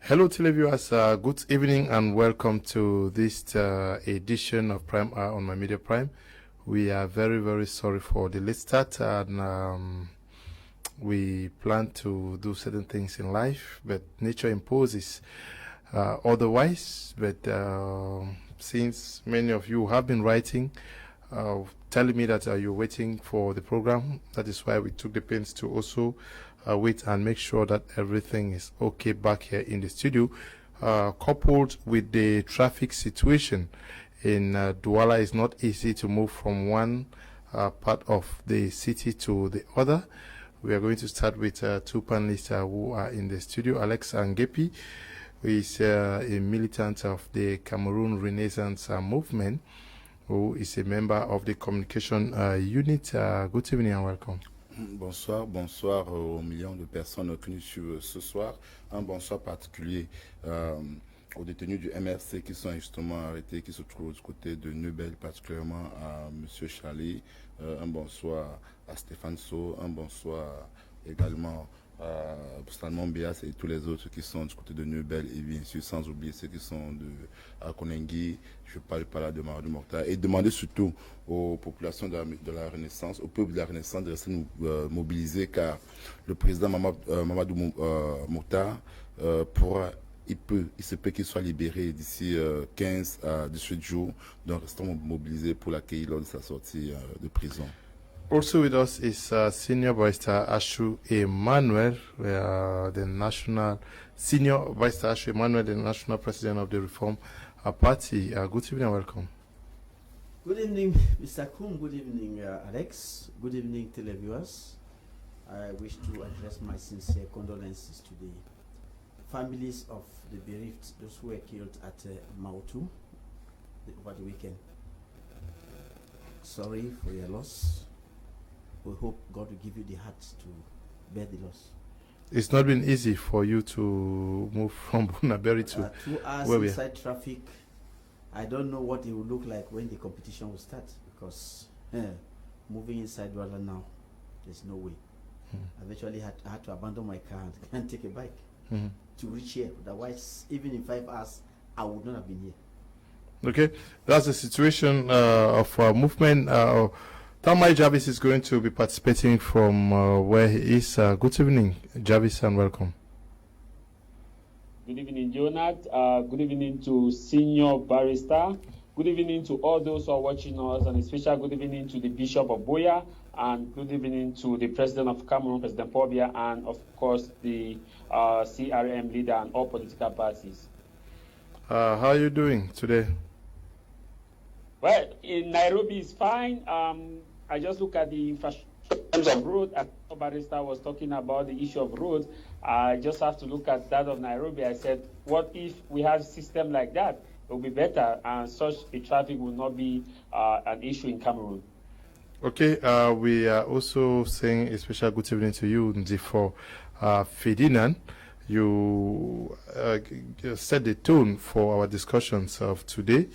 Hello, televiewers. Good evening and welcome to this edition of Prime Hour on My Media Prime. We are very, very sorry for the late start, and we plan to do certain things in life, but nature imposes otherwise. But since many of you have been writing, telling me that you're waiting for the program, that is why we took the pains to also wait and make sure that everything is okay back here in the studio. Coupled with the traffic situation in Douala, it's not easy to move from one part of the city to the other. We are going to start with two panelists who are in the studio. Alex Angepi, who is a militant of the Cameroon Renaissance Movement, who is a member of the communication unit. Good evening and welcome. Bonsoir aux millions de personnes qui nous suivent ce soir. Un bonsoir particulier aux détenus du MRC qui sont justement arrêtés, qui se trouvent du côté de Neubel, particulièrement à M. Charlie. Un bonsoir à Stéphane So, un bonsoir également à Salmon Bias et tous les autres qui sont du côté de Neubel, et bien sûr sans oublier ceux qui sont de Konengi. Je parle pas là de Mamadou Mokhtar, et demander surtout aux populations de la Renaissance, au peuple de la Renaissance de rester mobilisés, car le président Mamadou Mokhtar il se peut qu'il soit libéré d'ici 15 à 18 jours, donc restons mobilisés pour l'accueillir lors de sa sortie de prison. Also with us is Senior Barrister Ashu Emmanuel, the National Senior Barrister Ashu Emmanuel, the National President of the Reform Party. Good evening and welcome. Good evening, Mr. Kum. Good evening, Alex. Good evening, televiewers. I wish to address my sincere condolences to the families of the bereaved, those who were killed at Mautu over the weekend. Sorry for your loss. We hope God will give you the heart to bear the loss. It's not been easy for you to move from Bunaberi to 2 hours where we are. inside traffic. I don't know what it will look like when the competition will start, because moving inside Douala now, there's no way. I've actually had to abandon my car and take a bike to reach here. Otherwise, even in 5 hours, I would not have been here. Okay, that's the situation of our movement. Tamai Jarvis is going to be participating from where he is. Good evening, Jarvis, and welcome. Good evening, Jonathan. Good evening to Senior Barrister. Good evening to all those who are watching us, and a special good evening to the Bishop of Boya, and good evening to the President of Cameroon, President Paul Biya, and of course the CRM leader and all political parties. How are you doing today? Well, in Nairobi is fine. I just look at the infrastructure in terms of road. As the Barrister was talking about the issue of roads, I just have to look at that of Nairobi. I said, what if we have a system like that? It will be better, and such a traffic will not be an issue in Cameroon. Okay, we are also saying a special good evening to you, Ndifo Ferdinand. You set the tone for our discussions of today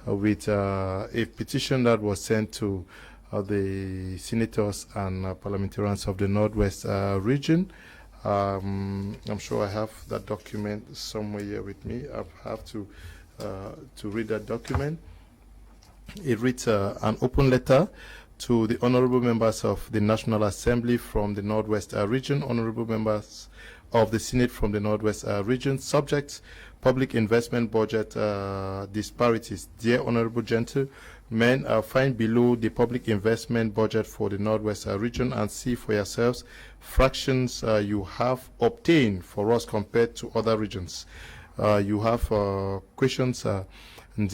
with a petition that was sent to the senators and parliamentarians of the Northwest region. I'm sure I have that document somewhere here with me. I have to read that document. It reads an open letter to the honorable members of the National Assembly from the Northwest region, honorable members of the Senate from the Northwest region, subject public investment budget disparities. Dear honorable gentlemen, find below the public investment budget for the Northwest region and see for yourselves fractions you have obtained for us compared to other regions. You have questions.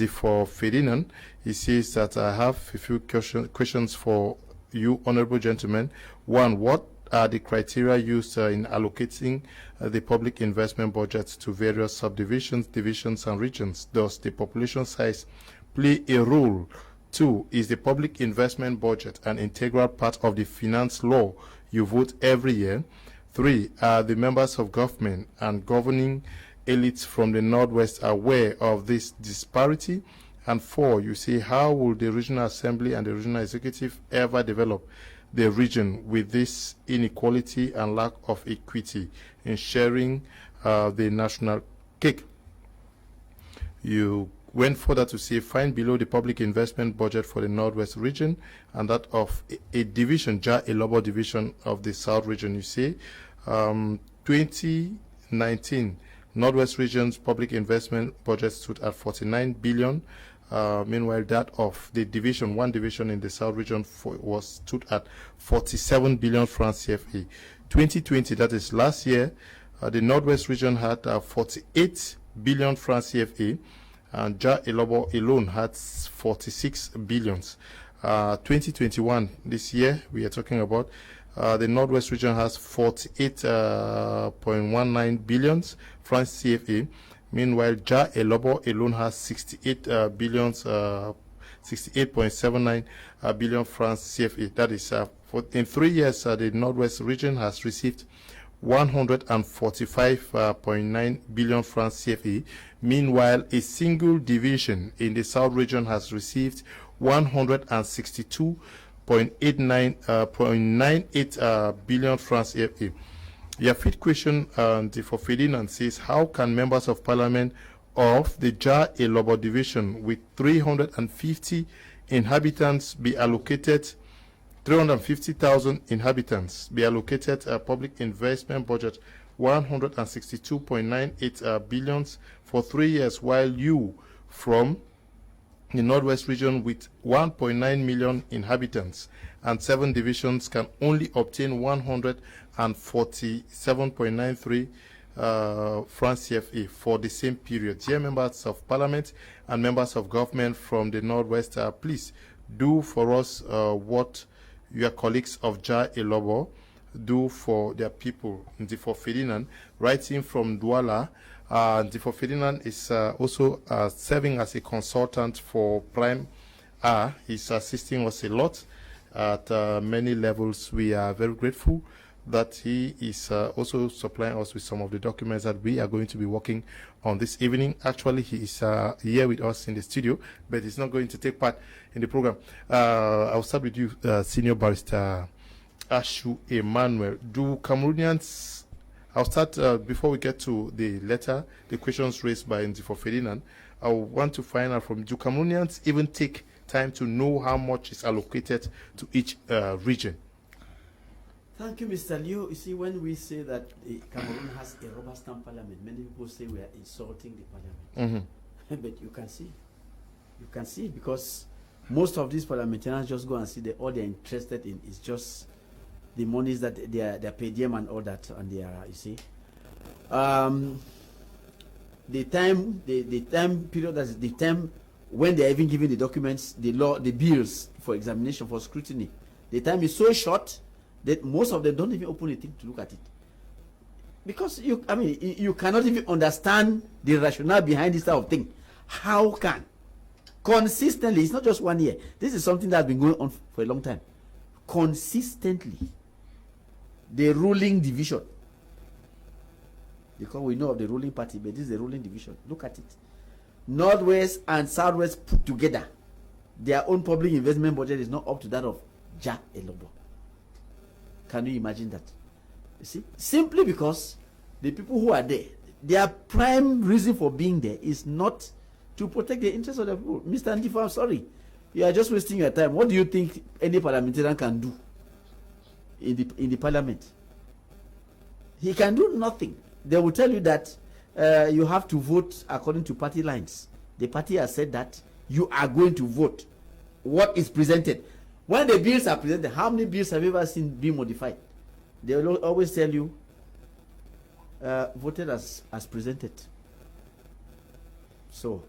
For Ferdinand, he says that I have a few questions for you, honorable gentlemen. One, what are the criteria used in allocating the public investment budgets to various subdivisions, divisions, and regions? Does the population size play a role? Two, is the public investment budget an integral part of the finance law you vote every year? Three, are the members of government and governing elites from the Northwest aware of this disparity? And four, you say, how will the regional assembly and the regional executive ever develop the region with this inequality and lack of equity in sharing the national cake. You went further to say, find below the public investment budget for the Northwest region and that of a division, JA Elobo division of the South region. You say 2019 Northwest region's public investment budget stood at 49 billion. Meanwhile, that of the division, one division in the South region stood at 47 billion francs CFA. 2020, that is last year, the Northwest region had 48 billion francs CFA, and JA Elobo alone had 46 billions. 2021, this year, we are talking about, the Northwest region has 48.19 billions francs CFA. Meanwhile, JA Elobo alone has 68.79 billion francs CFA. That is, in 3 years, the Northwest region has received 145.9 billion francs CFA. Meanwhile, a single division in the South region has received 162.98 billion francs CFA. Your fifth question for Ferdinand says, how can members of parliament of the JA Elobo division with 350 inhabitants be allocated 350,000 inhabitants be allocated a public investment budget 162.98 billions for 3 years, while you from the Northwest region with 1.9 million inhabitants and 7 divisions can only obtain 147.93 francs CFA for the same period. Dear members of parliament and members of government from the Northwest, please do for us what your colleagues of JA Elobo do for their people. Ndifo Ferdinand, writing from Douala. Ndifo Ferdinand is also serving as a consultant for Prime R. He's assisting us a lot at many levels. We are very grateful that he is also supplying us with some of the documents that we are going to be working on this evening. Actually, he is here with us in the studio, but he's not going to take part in the program. I'll start with you, Senior Barrister Ashu Emmanuel. Do Cameroonians, I'll start before we get to the letter, the questions raised by Ndifo Ferdinand. I want to find out from, do Cameroonians even take time to know how much is allocated to each region? Thank you, Mr. Liu. You see, when we say that Cameroon has a rubber stamp parliament, many people say we are insulting the parliament. But you can see, because most of these parliamentarians just go and see that all they're interested in is just the monies that they are paid them and all that, and they are, you see. The time period, that's the time when they are even giving the documents, the bills for examination, for scrutiny, the time is so short that most of them don't even open a thing to look at it. Because you cannot even understand the rationale behind this type of thing. How can consistently, it's not just 1 year, this is something that has been going on for a long time, consistently, the ruling division, because we know of the ruling party, but this is the ruling division, look at it, Northwest and Southwest put together, their own public investment budget is not up to that of JA Elobo. Can you imagine that? You see, simply because the people who are there, their prime reason for being there is not to protect the interests of the people. Mr. Ndifo, I'm sorry, you are just wasting your time. What do you think any parliamentarian can do in the parliament? He can do nothing. They will tell you that you have to vote according to party lines. The party has said that you are going to vote what is presented. When the bills are presented, how many bills have you ever seen being modified? They will always tell you, voted as presented. So,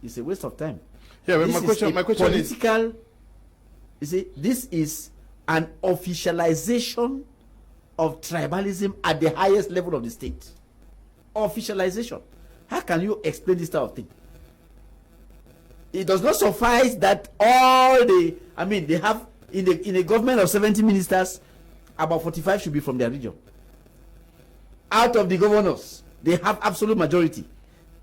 it's a waste of time. Yeah, but my question is, you see, this is an officialization of tribalism at the highest level of the state. Officialization. How can you explain this type of thing? It does not suffice that all they have in a government of 70 ministers, about 45 should be from their region. Out of the governors, they have absolute majority.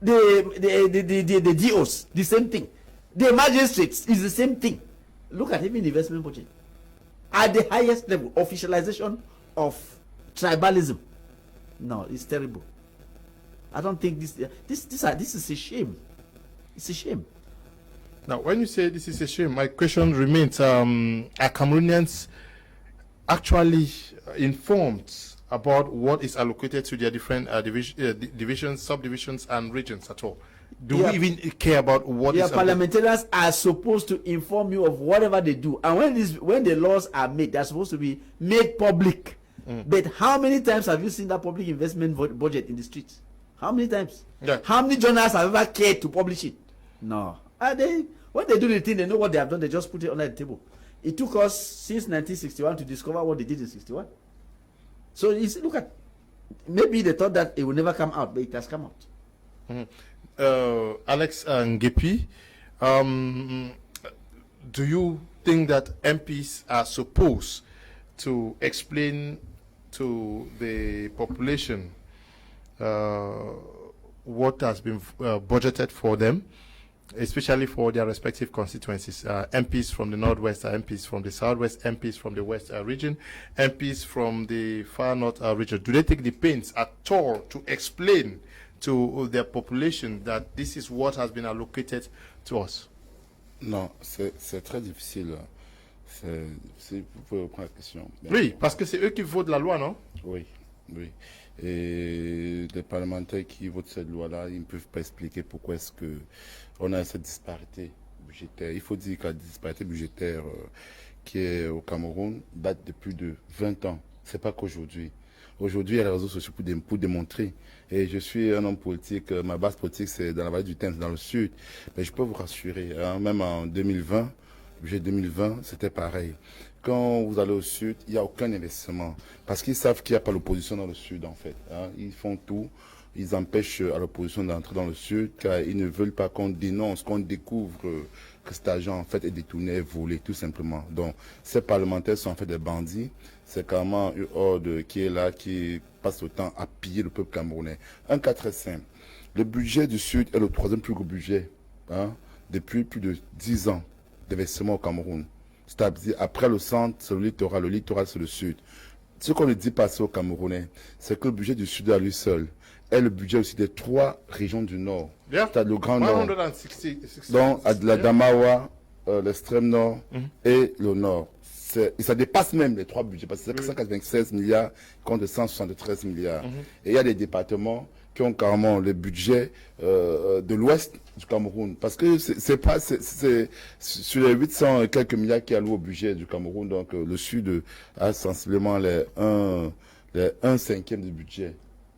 The DOs, the same thing. The magistrates is the same thing. Look at even the investment budget. at the highest level, officialization of tribalism. No, it's terrible. I don't think this is a shame. It's a shame. Now, when you say this is a shame, my question remains: are Cameroonians actually informed about what is allocated to their different divisions, subdivisions, and regions at all? Do we even care about what is parliamentarians are supposed to inform you of whatever they do, and when the laws are made, they're supposed to be made public. But how many times have you seen that public investment budget in the streets? How many times? Yeah. How many journalists have ever cared to publish it? No. When they do the thing, they know what they have done. They just put it under the table. It took us since 1961 to discover what they did in 61. So look at, maybe they thought that it will never come out, but it has come out. Alex Ngepi, do you think that MPs are supposed to explain to the population what has been budgeted for them, especially for their respective constituencies? MPs from the Northwest, MPs from the Southwest, MPs from the West region, MPs from the Far North region. Do they take the pains at all to explain to their population that this is what has been allocated to us? Non, c'est très difficile. Vous pouvez reprendre la question. Oui, parce que c'est eux qui votent la loi, non? Oui, oui. Et les parlementaires qui votent cette loi-là, ils ne peuvent pas expliquer pourquoi est-ce que on a cette disparité budgétaire. Il faut dire que la disparité budgétaire qui est au Cameroun date de plus de 20 ans. C'est pas qu'aujourd'hui. Aujourd'hui, il y a les réseaux sociaux pour démontrer. Et je suis un homme politique, ma base politique c'est dans la vallée du Thames, dans le sud. Mais je peux vous rassurer, hein, même en 2020, budget 2020, c'était pareil. Quand vous allez au sud, il n'y a aucun investissement. Parce qu'ils savent qu'il n'y a pas l'opposition dans le sud, en fait. Hein. Ils font tout. Ils empêchent à l'opposition d'entrer dans le sud, car ils ne veulent pas qu'on dénonce, qu'on découvre que cet argent, en fait, est détourné, volé, tout simplement. Donc, ces parlementaires sont en fait des bandits. C'est carrément une horde qui est là, qui passe le temps à piller le peuple camerounais. Un cas très simple. Le budget du sud est le troisième plus gros budget, hein, depuis plus de 10 ans d'investissement au Cameroun. C'est-à-dire, après le centre, c'est le littoral, c'est le sud. Ce qu'on ne dit pas aux Camerounais, c'est que le budget du sud à lui seul est le budget aussi des 3 régions du nord. Yeah. C'est-à-dire le Grand Nord, 160, donc la Damawa, l'extrême nord et le nord. Et ça dépasse même les 3 budgets, parce que c'est 196 milliards contre 173 milliards. Et il y a des départements qui ont carrément le budget de l'ouest du Cameroun. Parce que c'est sur les 800 et quelques milliards qui allouent au budget du Cameroun, donc le sud a sensiblement les 1/5 du budget.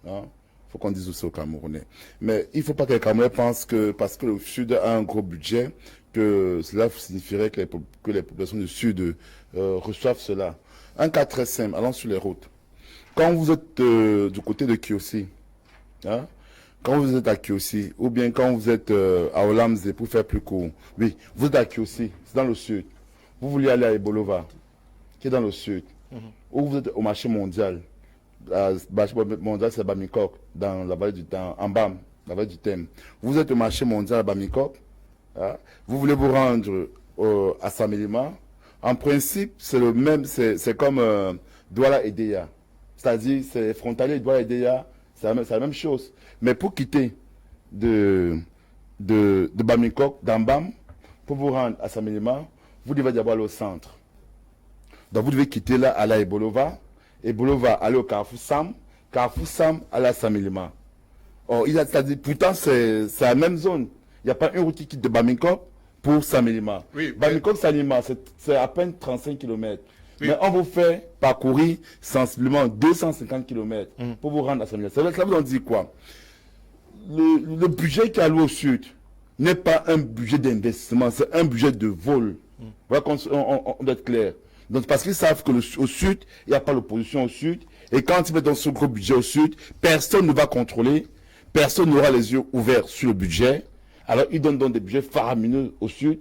Hein. Faut qu'on dise aussi aux Camerounais. Mais il ne faut pas que les Camerounais pensent que parce que le sud a un gros budget, que cela signifierait que les populations du sud reçoivent cela. Un cas très simple, allons sur les routes. Quand vous êtes du côté de Kiossi, hein, quand vous êtes à Kiossi, ou bien quand vous êtes à Olamze, pour faire plus court, oui, vous êtes à Kiossi, c'est dans le sud. Vous voulez aller à Ebolova, qui est dans le sud. Ou vous êtes au marché mondial. Le marché mondial, c'est à Bamikok, dans la vallée du Temps, en Bam, la vallée du Thème. Vous êtes au marché mondial à Bamikok. Hein, vous voulez vous rendre à Samelima. En principe, c'est le même, c'est comme Douala et Deya. C'est-à-dire, c'est frontalier Douala et Deya, c'est la même chose. Mais pour quitter de Bamikok, d'Ambam, pour vous rendre à Samelima, vous devez d'abord aller au centre. Donc vous devez quitter là, aller à Ebolova. Ebolova, aller au Carrefour Sam, aller à Samelima. Or, c'est-à-dire, pourtant, c'est la même zone. Il n'y a pas une route qui quitte de Bamikok pour Samelima. Oui, Bamikok, Samelima, c'est à peine 35 km. Oui. Mais on vous fait parcourir sensiblement 250 km pour vous rendre à Samelima. Ça vous en dit quoi? Le budget qui est alloué au sud n'est pas un budget d'investissement, c'est un budget de vol. Voilà, on doit être clair. Donc, parce qu'ils savent qu'au sud, il n'y a pas l'opposition au sud. Et quand ils mettent dans ce gros budget au sud, personne ne va contrôler, personne n'aura les yeux ouverts sur le budget. Alors, ils donnent donc des budgets faramineux au sud,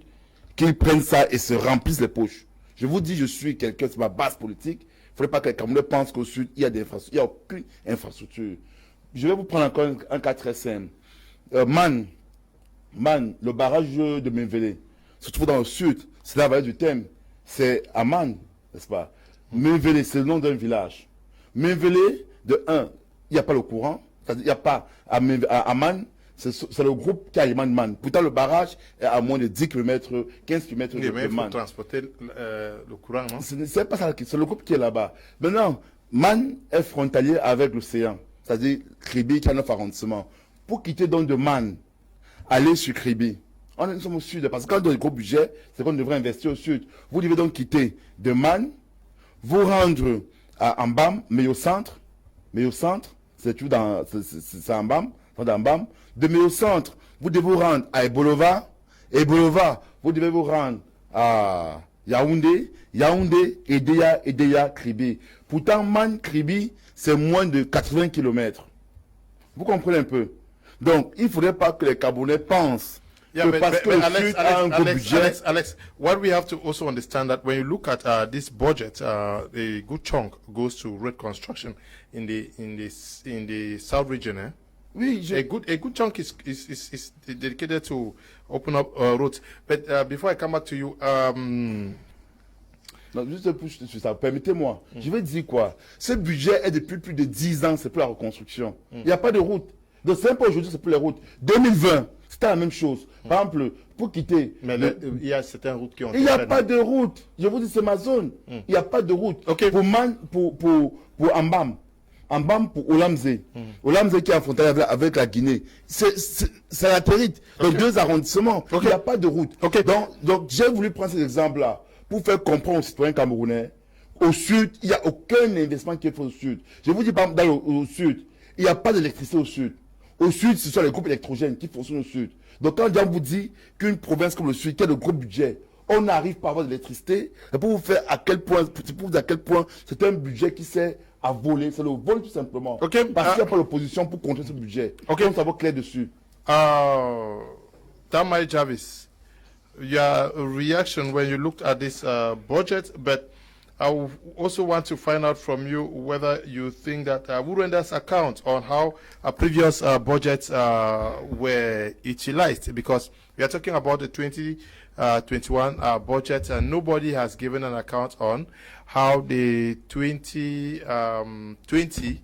qu'ils prennent ça et se remplissent les poches. Je vous dis, je suis quelqu'un, c'est ma base politique. Il ne faudrait pas que les Camerounais pensent qu'au sud, il y a des infrastructures. Il n'y a aucune infrastructure. Je vais vous prendre encore un cas très simple. Man, le barrage de Menvele se trouve dans le sud. C'est la vallée du Thème. C'est à Man, n'est-ce pas? Menvele, c'est le nom d'un village. Menvele, de 1, il n'y a pas le courant, c'est-à-dire il n'y a pas à Man, c'est le groupe qui alimente Man. Pourtant, le barrage est à moins de 10 km, 15 km de Man. Mais il faut transporter le courant, non? C'est pas ça, c'est le groupe qui est là-bas. Maintenant, Man est frontalier avec l'océan, c'est-à-dire Kribi qui a 9 arrondissements. Pour quitter donc de Man, aller sur Kribi, nous sommes au sud, parce que quand on a un gros budget, c'est qu'on devrait investir au sud. Vous devez donc quitter de Man, vous rendre à Ambam, mais au centre, c'est tout dans, c'est Ambam, dans Ambam. De mais au centre, vous devez vous rendre à Ebolova, vous devez vous rendre à Yaoundé, Edeya, Kribi. Pourtant, Man, Kribi, c'est moins de 80 km. Vous comprenez un peu? Donc, il ne faudrait pas que les Camerounais pensent parce que Alex, what we have to also understand that when you look at this budget, a good chunk goes to road construction in the south region. Oui, a good chunk is dedicated to open up roads. But before I come back to you, non, juste pour ça, permettez-moi. Je vais dire quoi? Ce budget est depuis plus de 10 ans, c'est pour la reconstruction. Il n'y a pas de route. Donc c'est pas aujourd'hui, c'est pour les routes. 2020, c'était la même chose. Par exemple, pour quitter. Mais il y a certaines routes qui ont. Il n'y a pas de route. Je vous dis, c'est ma zone. Il n'y a pas de route. Okay. Pour Ambam. Ambam pour Olamze. Olamze qui est en frontière avec la Guinée. C'est la territoire. Donc 2 arrondissements. Il n'y a pas de route. Donc j'ai voulu prendre cet exemple-là pour faire comprendre aux citoyens camerounais. Au sud, il n'y a aucun investissement qui est fait au sud. Je vous dis, par exemple, au sud, il n'y a pas d'électricité au sud. Au sud, ce sont les groupes électrogènes qui fonctionnent au sud. Donc quand on vous dit qu'une province comme le sud, qui a de gros budget, on n'arrive pas à avoir de l'électricité, c'est pour vous faire à quel point c'est un budget qui sert à voler. C'est le vol tout simplement. Parce qu'il n'y a pas l'opposition pour contrer ce budget. Donc ça va clair dessus. Tamai Jarvis, your reaction when you looked at this budget, but I also want to find out from you whether you think that Wurenda's account on how previous budgets were utilized, because we are talking about the 2021 budget, and nobody has given an account on how the 2020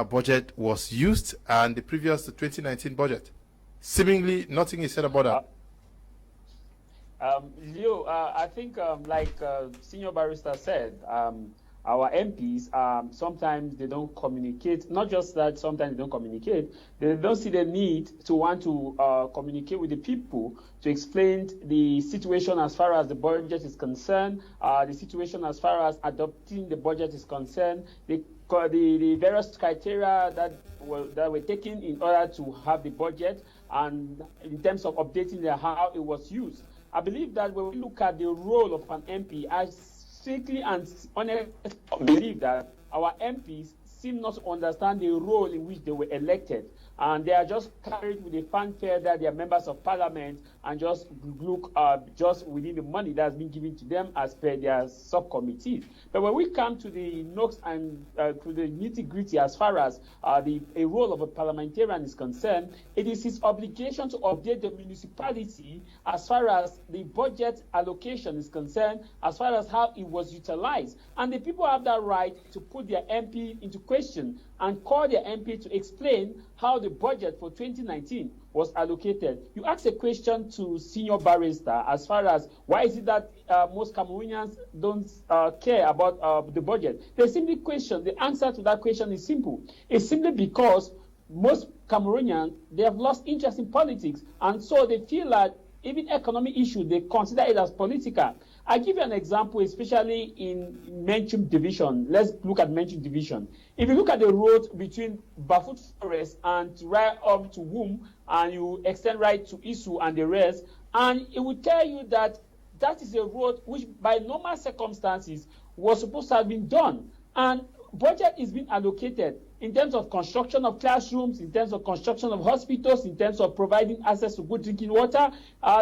budget was used and the previous 2019 budget. Seemingly, nothing is said about that. Leo, I think, like Senior Barrister said, our MPs, sometimes they don't communicate. Not just that, sometimes they don't communicate. They don't see the need to want to communicate with the people to explain the situation as far as the budget is concerned, the situation as far as adopting the budget is concerned, the various criteria that were taken in order to have the budget, and in terms of updating how it was used. I believe that when we look at the role of an MP, I strictly and honestly believe that our MPs seem not to understand the role in which they were elected. And they are just carried with the fanfare that they are members of parliament and just look just within the money that's been given to them as per their subcommittees. But when we come to the nooks and to the nitty-gritty as far as a role of a parliamentarian is concerned, it is his obligation to update the municipality as far as the budget allocation is concerned, as far as how it was utilized. And the people have that right to put their MP into question and call their MP to explain how the budget for 2019 was allocated. You asked a question to Senior Barrister as far as why is it that most Cameroonians don't care about the budget. They simply question, the answer to that question is simple. It's simply because most Cameroonians, they have lost interest in politics, and so they feel that even economic issues, they consider it as political. I give you an example, especially in Menchum Division. Let's look at Menchum Division. If you look at the road between Bafut Forest and right up to Womb, and you extend right to Isu and the rest, and it will tell you that that is a road which by normal circumstances was supposed to have been done. And budget is being allocated in terms of construction of classrooms, in terms of construction of hospitals, in terms of providing access to good drinking water.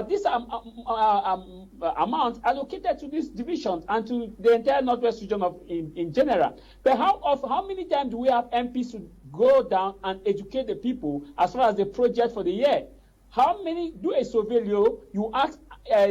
This amount allocated to these divisions and to the entire Northwest region in general. But how many times do we have MPs to go down and educate the people as far as the project for the year? How many do a survey, you ask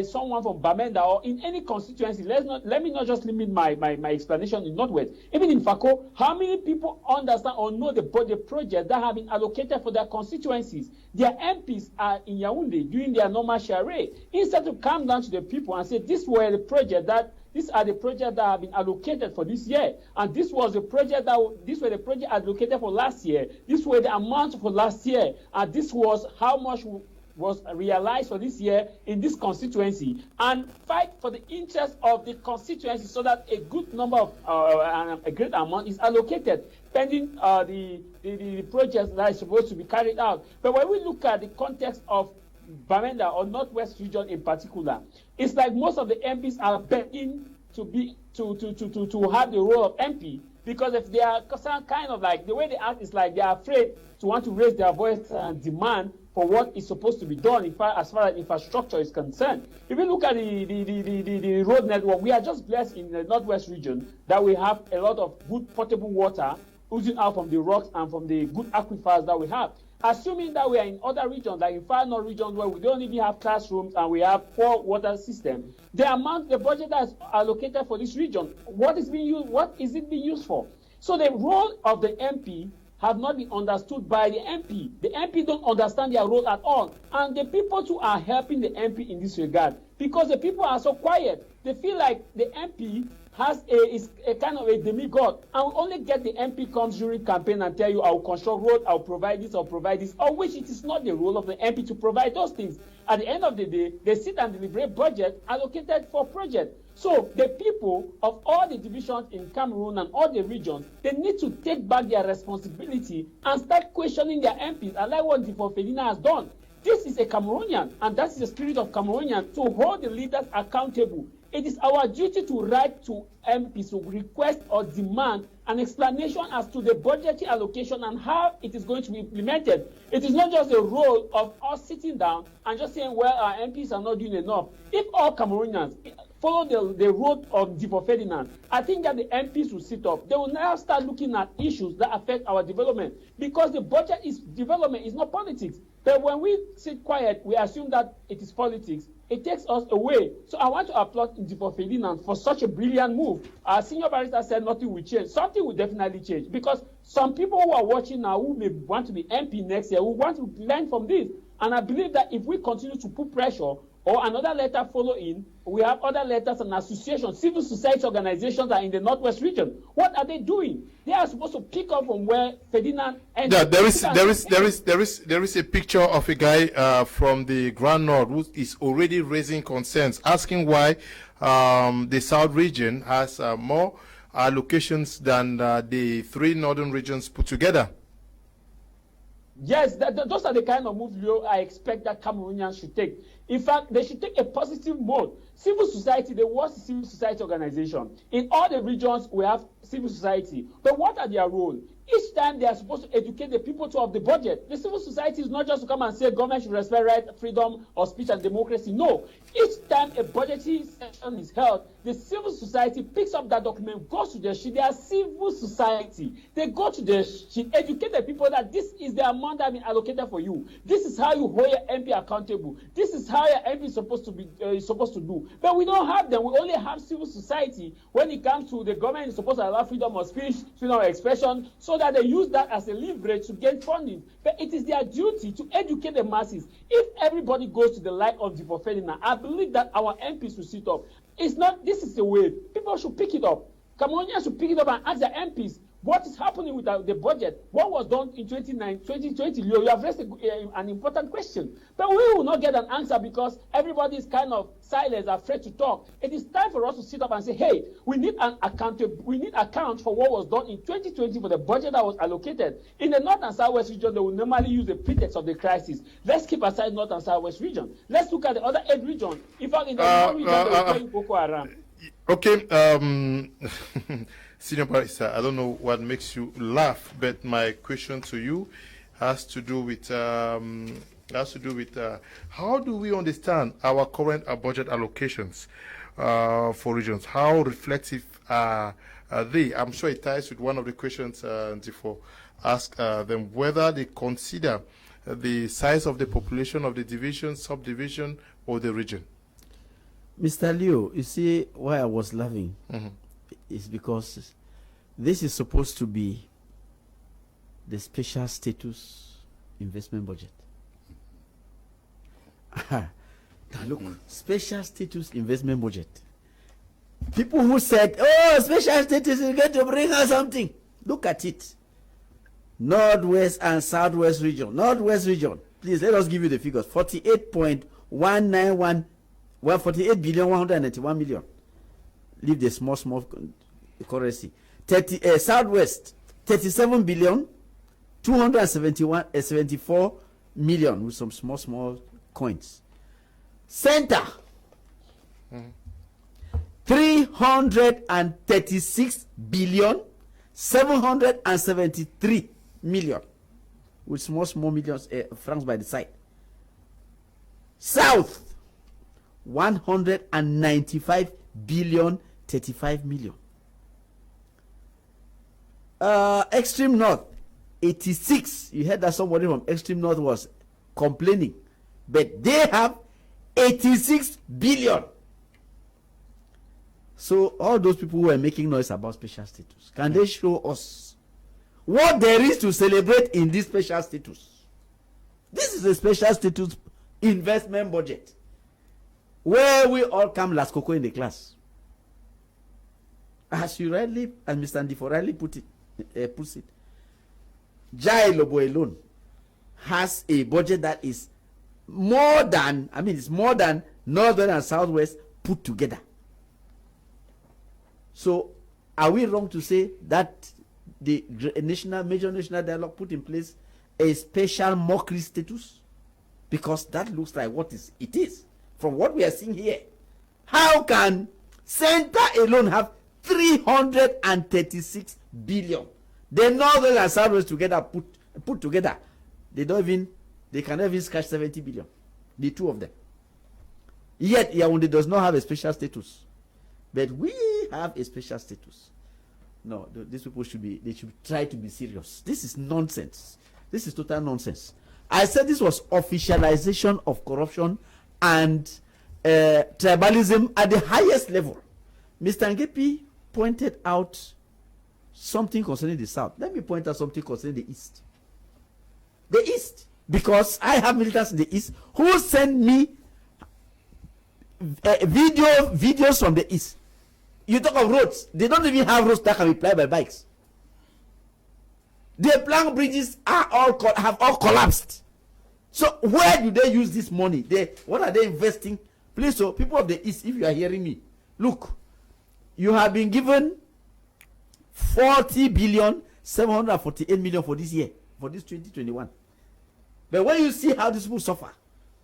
someone from Bamenda or in any constituency, let me not just limit my explanation in Northwest. Even in Fako, how many people understand or know the projects that have been allocated for their constituencies? Their MPs are in Yaoundé doing their normal charade. Instead to come down to the people and say, these are the projects that have been allocated for this year, and these were the projects allocated for last year. These were the amounts for last year, and this was how much was realized for this year in this constituency, and fight for the interest of the constituency so that a good number of a great amount is allocated pending the projects that is supposed to be carried out. But when we look at the context of Bamenda or Northwest region in particular, it's like most of the MPs are begging to have the role of MP, because if they are kind of like, the way they act is like they are afraid to want to raise their voice and demand for what is supposed to be done as far as infrastructure is concerned. If you look at the road network, we are just blessed in the Northwest region that we have a lot of good potable water oozing out from the rocks and from the good aquifers that we have. Assuming that we are in other regions, like in Far North regions where we don't even have classrooms and we have poor water system, the budget that is allocated for this region, what is it being used for? So the role of the MP have not been understood by the MP. The MP don't understand their role at all. And the people too are helping the MP in this regard, because the people are so quiet. They feel like the MP is a kind of a demigod, and will only get the MP comes during campaign and tell you, I'll construct road, I'll provide this, of which it is not the role of the MP to provide those things. At the end of the day, they sit and deliberate budget allocated for project. So the people of all the divisions in Cameroon and all the regions, they need to take back their responsibility and start questioning their MPs, and like what Difo Fedina has done. This is a Cameroonian, and that's the spirit of Cameroonian, to hold the leaders accountable. It is our duty to write to MPs to request or demand an explanation as to the budgetary allocation and how it is going to be implemented. It is not just the role of us sitting down and just saying, well, our MPs are not doing enough. If all Cameroonians follow the road of Difo Ferdinand, I think that the MPs will sit up. They will now start looking at issues that affect our development, because the budget is development, is not politics. But when we sit quiet, we assume that it is politics. It takes us away. So I want to applaud Difo Ferdinand for such a brilliant move. Our senior barrister said nothing will change. Something will definitely change, because some people who are watching now who may want to be MP next year will want to learn from this. And I believe that if we continue to put pressure, or another letter follow in, we have other letters and associations, civil society organizations are in the Northwest region. What are they doing? They are supposed to pick up from where Ferdinand ended. Yeah, there is a picture of a guy from the Grand North who is already raising concerns, asking why the South region has more allocations than the three northern regions put together. Yes, those are the kind of moves I expect that Cameroonians should take. In fact, they should take a positive mode. Civil society, the worst civil society organization. In all the regions, we have civil society. But what are their roles? Each time they are supposed to educate the people of the budget. The civil society is not just to come and say government should respect right, freedom of speech and democracy. No. Each time a budgetary session is held, the civil society picks up that document, goes to the sheet. They are civil society. They go to the sheet, educate the people that this is the amount that has been allocated for you. This is how you hold your MP accountable. This is how your MP is supposed to do. But we don't have them. We only have civil society. When it comes to the government, is supposed to allow freedom of speech, freedom of expression, so that they use that as a leverage to get funding. But it is their duty to educate the masses. If everybody goes to the like of Difo Ferdinand, I believe that our MPs will sit up. It's not, this is the way. People should pick it up. Cameroonians should pick it up and ask their MPs, what is happening with the budget? What was done in 2020? You have raised an important question. But we will not get an answer because everybody is kind of silent, afraid to talk. It is time for us to sit up and say, hey, we need account for what was done in 2020 for the budget that was allocated. In the North and Southwest region, they will normally use the pretext of the crisis. Let's keep aside North and Southwest region. Let's look at the other 8 regions. In fact, in the North region, they will play Boko Haram. Okay, Senior Barrister, I don't know what makes you laugh, but my question to you has to do with how do we understand our current budget allocations for regions? How reflective are they? I'm sure it ties with one of the questions Difo asked them, whether they consider the size of the population of the division, subdivision, or the region. Mr. Leo, you see why I was laughing is because this is supposed to be the special status investment budget. Now look, special status investment budget. People who said, oh, special status is going to bring us something. Look at it. Northwest and Southwest region. Northwest region. Please, let us give you the figures. 48.191, well, 48 billion 191 million. Leave the small currency. Southwest, 37 billion 274 million with some small coins. Center, 336 billion 773 million with small millions francs by the side. South, 195 billion 35 million. Extreme North, 86. You heard that somebody from Extreme North was complaining, but they have 86 billion. So all those people who are making noise about special status, can they show us what there is to celebrate in this special status? This is a special status investment budget where we all come last cocoa in the class. As you rightly, as Mr. Ndifo rightly puts it, Jai Lobo alone has a budget that is more than, it's more than Northern and Southwest put together. So, are we wrong to say that the major national dialogue put in place a special mockery status? Because that looks like what it is. From what we are seeing here, how can Center alone have 336 billion? The Northern and Southwest together put together, they cannot even scratch 70 billion. The two of them. Yet Yaoundé does not have a special status. But we have a special status. No, these people should try to be serious. This is nonsense. This is total nonsense. I said this was officialization of corruption and tribalism at the highest level. Mr. Ngepi pointed out something concerning the South. Let me point out something concerning the East. The East, because I have militants in the East who send me videos from the East. You talk of roads. They don't even have roads that can be applied by bikes. The plank bridges have all collapsed. So where do they use this money? What are they investing? Please, so people of the East, if you are hearing me, look, you have been given 40 billion 748 million for this year, for this 2021. But when you see how these people suffer,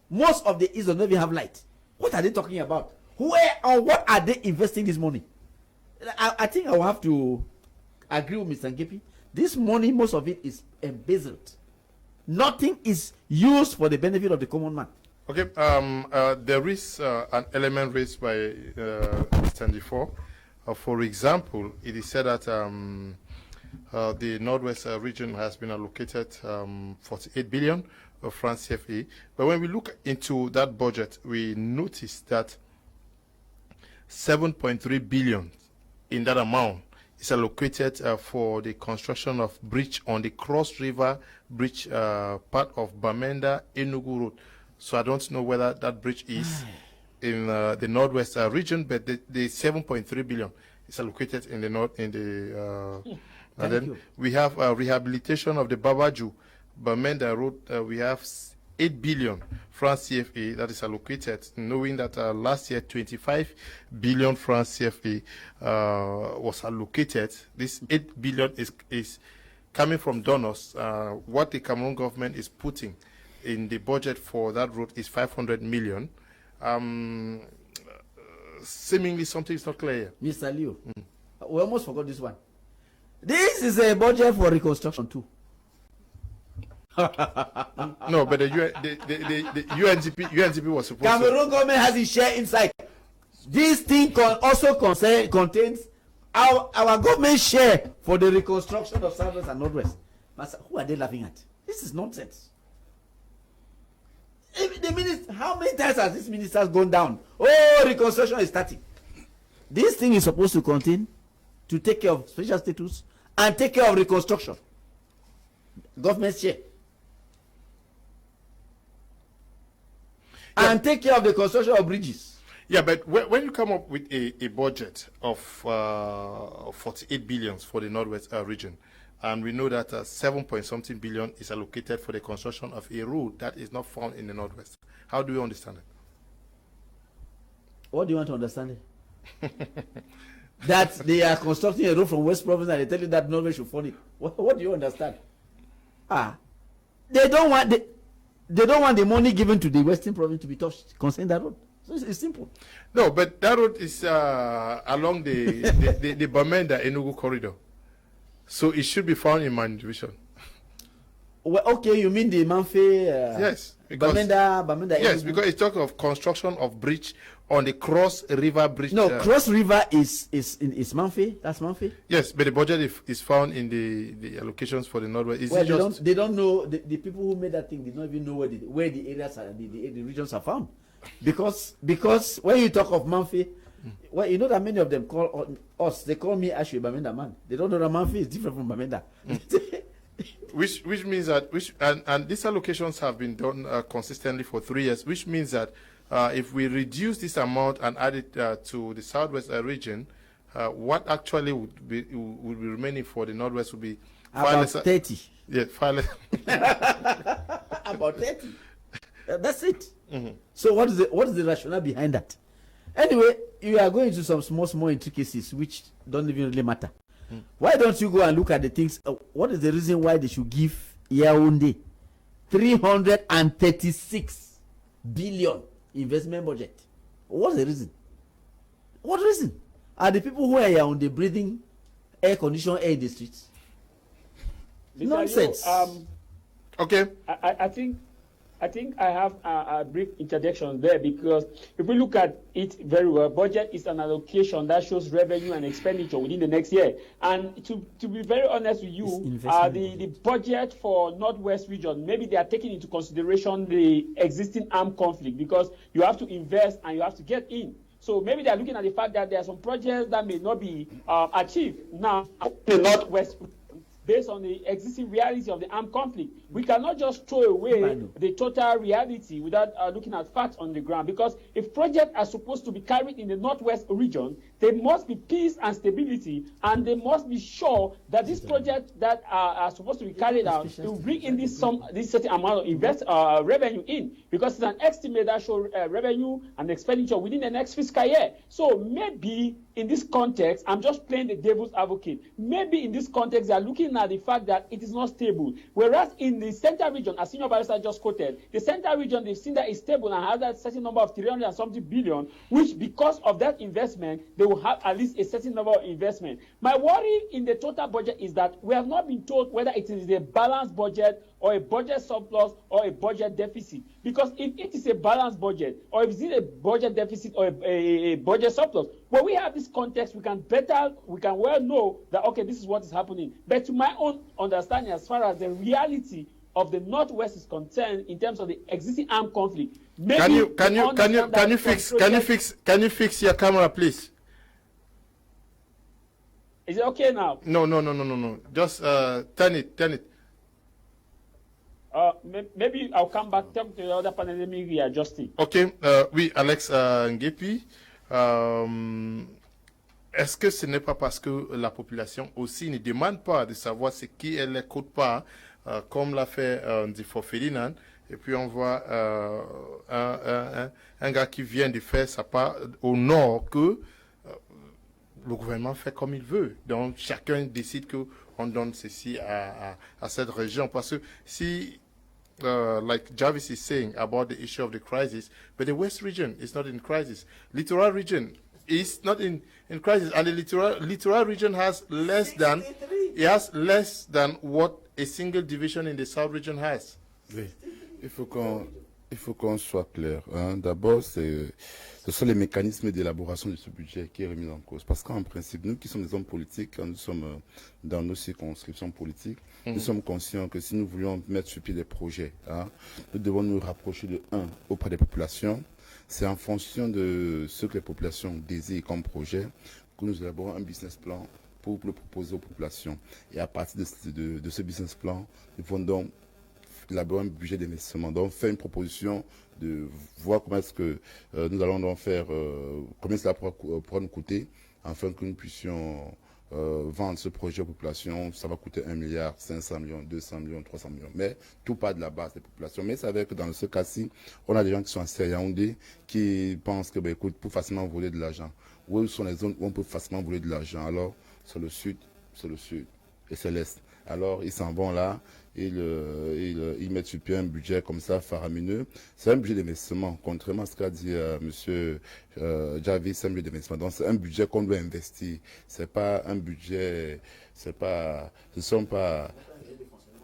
most of the East don't even have light. What are they talking about? Where or what are they investing this money? I think I will have to agree with Mr. Ngepi. This money, most of it is embezzled. Nothing is used for the benefit of the common man. Okay, there is an element raised by Mr. Ndifo. For example, it is said that the Northwest region has been allocated 48 billion of francs CFA. But when we look into that budget, we notice that 7.3 billion in that amount is allocated for the construction of bridge on the Cross River Bridge, part of Bamenda Enugu Road. So I don't know whether that bridge is in the Northwest region, but the 7.3 billion is allocated in the north. And then we have rehabilitation of the Babaju Bamenda Road. We have 8 billion francs CFA that is allocated, knowing that last year 25 billion francs CFA was allocated. This 8 billion is coming from donors. What the Cameroon government is putting in the budget for that road is 500 million. Seemingly something is not clear. Mr. Leo, we almost forgot this one. This is a budget for reconstruction too. No, but the UNDP was supposed Cameroon government has its share inside. This thing also contains our government share for the reconstruction of Southwest and Northwest. Master, who are they laughing at? This is nonsense. The minister, how many times has this minister gone down? Oh, reconstruction is starting. This thing is supposed to continue to take care of special status and take care of reconstruction. Government share. Yeah. And take care of the construction of bridges. Yeah, but when you come up with a budget of 48 billion for the Northwest region, and we know that 7 point something billion is allocated for the construction of a road that is not found in the Northwest, how do you understand it? What do you want to understand it? That they are constructing a road from West Province and they tell you that Norway should fund it. What do you understand? They don't want the money given to the Western Province to be touched concerning that road. So it's simple. No, but that road is along the Bamenda Enugu corridor, so it should be found in my division. Well, okay, you mean the Manfe? Yes, because Bamenda. Yes, because it's talking of construction of bridge on the Cross River Bridge. No, Cross River is Manfe. That's Manfe. Yes, but the budget is found in the allocations for the Northwest. Well, they don't know the people who made that thing did not even know where the areas are, the regions are found, because when you talk of Manfe, well, you know that many of them call us. They call me Ashwe Bamenda man. They don't know that Manfe is different from Bamenda. Which means that and these allocations have been done consistently for 3 years, which means that if we reduce this amount and add it to the Southwest region, what actually would be remaining for the Northwest would be about 30. Yeah, far less. About 30. That's it. So what is the rationale behind that? Anyway, you are going into some small intricacies which don't even really matter. Why don't you go and look at the things? What is the reason why they should give Yaoundé 336 billion investment budget? What's the reason? What reason? Are the people who are Yaoundé breathing air-conditioned air in the streets? Nonsense. Okay. I think I have a brief interjection there, because if we look at it very well, budget is an allocation that shows revenue and expenditure within the next year. And to be very honest with you, the budget for Northwest region, maybe they are taking into consideration the existing armed conflict, because you have to invest and you have to get in. So maybe they are looking at the fact that there are some projects that may not be achieved now in the Northwest based on the existing reality of the armed conflict. We cannot just throw away the total reality without looking at facts on the ground, because if projects are supposed to be carried in the Northwest region, there must be peace and stability, and they must be sure that these projects that are supposed to be carried out will bring in this certain amount of revenue in, because it's an estimate that shows revenue and expenditure within the next fiscal year. So maybe in this context, I'm just playing the devil's advocate. Maybe in this context, they are looking at the fact that it is not stable. Whereas in the Central region, as Senior Barrister just quoted, the Central region, they've seen that it's stable and has that certain number of 300 and something billion, which because of that investment, they will have at least a certain number of investment. My worry in the total budget is that we have not been told whether it is a balanced budget or a budget surplus or a budget deficit. Because if it is a balanced budget, or if it is a budget deficit or a budget surplus, when we have this context, we can well know that, okay, this is what is happening. But to my own understanding, as far as the reality of the Northwest is concerned, in terms of the existing armed conflict, maybe can you fix your camera, please? Is it okay now? No. Just turn it. Maybe I'll come back to the other panel. Let me readjust it. Okay. Oui, Alex Ngepi. Est-ce que ce n'est pas parce que la population aussi ne demande pas de savoir ce qui elle n'écoute pas, comme l'a fait Ndifo Ferdinand, et puis on voit un gars qui vient de faire sa part au nord, que le gouvernement fait comme il veut. Donc chacun décide qu'on donne ceci à cette région. Parce que si, like Jarvis is saying about the issue of the crisis, but the West region is not in crisis. Littoral region is not in crisis, and the littoral region has less than what a single division in the South region has. Oui. Il faut qu'on Il faut qu'on soit clair. Hein. D'abord, ce sont les mécanismes d'élaboration de ce budget qui est remis en cause. Parce qu'en principe, nous qui sommes des hommes politiques, quand nous sommes dans nos circonscriptions politiques, nous sommes conscients que si nous voulions mettre sur pied des projets, hein, nous devons nous rapprocher de auprès des populations. C'est en fonction de ce que les populations désirent comme projet que nous élaborons un business plan pour le proposer aux populations. Et à partir de ce business plan, nous pouvons donc élaborer un budget d'investissement. Donc, faire une proposition de voir comment est-ce que nous allons donc faire, combien cela pourra nous coûter, afin que nous puissions vendre ce projet aux populations. Ça va coûter 1 milliard, 500 millions, 200 millions, 300 millions. Mais tout part de la base des populations. Mais c'est vrai que dans ce cas-ci, on a des gens qui sont assez Yaoundé qui pensent que, ben, écoute, pour facilement voler de l'argent. Où sont les zones où on peut facilement voler de l'argent? Alors, c'est le sud et c'est l'est. Alors, ils s'en vont là, ils mettent sur pied un budget comme ça, faramineux. C'est un budget d'investissement, contrairement à ce qu'a dit monsieur Javi, c'est un budget d'investissement. Donc, c'est un budget qu'on doit investir. C'est pas un budget, ce sont pas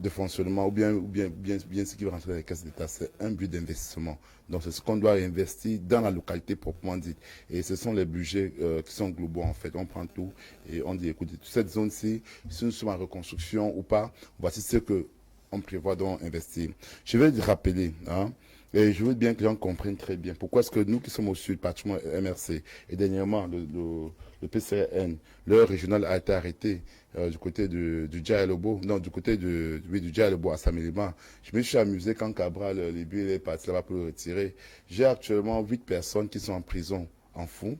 de fonctionnement ou bien ce qui va rentrer dans les caisses d'État. C'est un budget d'investissement. Donc, c'est ce qu'on doit investir dans la localité proprement dite. Et ce sont les budgets qui sont globaux, en fait. On prend tout et on dit, écoutez, cette zone-ci, si nous sommes en reconstruction ou pas, voici ce qu'on prévoit donc investir. Je vais rappeler, hein, et je veux bien que les gens comprennent très bien pourquoi est-ce que nous qui sommes au sud, pratiquement MRC, et dernièrement le PCN, leur régional a été arrêté du côté du Djaïlobo, non, du côté du Djaïlobo à Samélima. Je me suis amusé quand Cabral, Libye, est parti là-bas pour le retirer. J'ai actuellement 8 personnes qui sont en prison, en fond.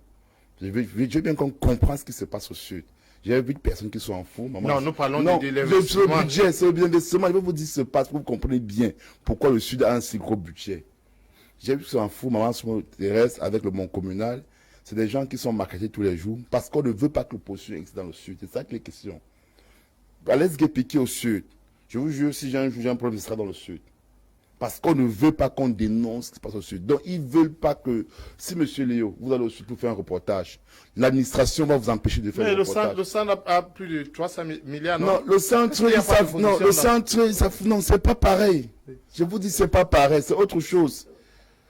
Je veux bien qu'on comprenne ce qui se passe au sud. J'ai 8 personnes qui sont en fond. Non, nous parlons de l'investissement. Le budget, c'est le l'investissement. Je vais vous dire ce qui se passe pour que vous compreniez bien pourquoi le sud a un si gros budget. J'ai vu qu'ils sont en fond, maman Thérèse, avec le monde communal. C'est des gens qui sont marketés tous les jours parce qu'on ne veut pas que le processus existe dans le sud. C'est ça que les questions. Allez piquer au sud. Je vous jure, si j'ai un problème, ce sera dans le sud. Parce qu'on ne veut pas qu'on dénonce ce qui se passe au sud. Donc, ils ne veulent pas que, si M. Léo, vous allez au sud pour faire un reportage, l'administration va vous empêcher de faire le reportage. Le centre a plus de 300 milliards, non? Non, le centre, non, c'est pas pareil. Je vous dis, c'est pas pareil, c'est autre chose.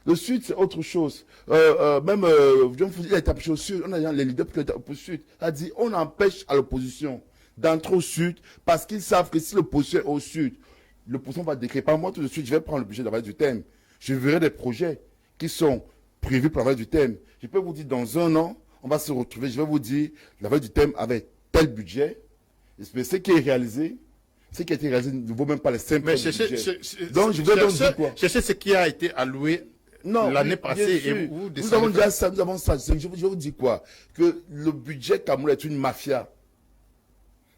Le sud, c'est autre chose. Même, il a été empêché au sud, on a les leaders qui étaient au sud. A dit, on empêche à l'opposition d'entrer au sud parce qu'ils savent que si l'opposition est au sud, l'opposition va décréter. Par moi, tout de suite, je vais prendre le budget de la Vallée du Thème. Je verrai des projets qui sont prévus pour la Vallée du Thème. Je peux vous dire, dans un an, on va se retrouver, je vais vous dire, la Vallée du Thème avait tel budget, mais ce qui est réalisé, ce qui a été réalisé ne vaut même pas les 5 budgets. Donc, je vais donc dire quoi? Cherchez ce qui a été alloué l'année passée et nous avons déjà ça, nous avons ça. Je vais vous dire quoi? Que le budget Cameroun est une mafia.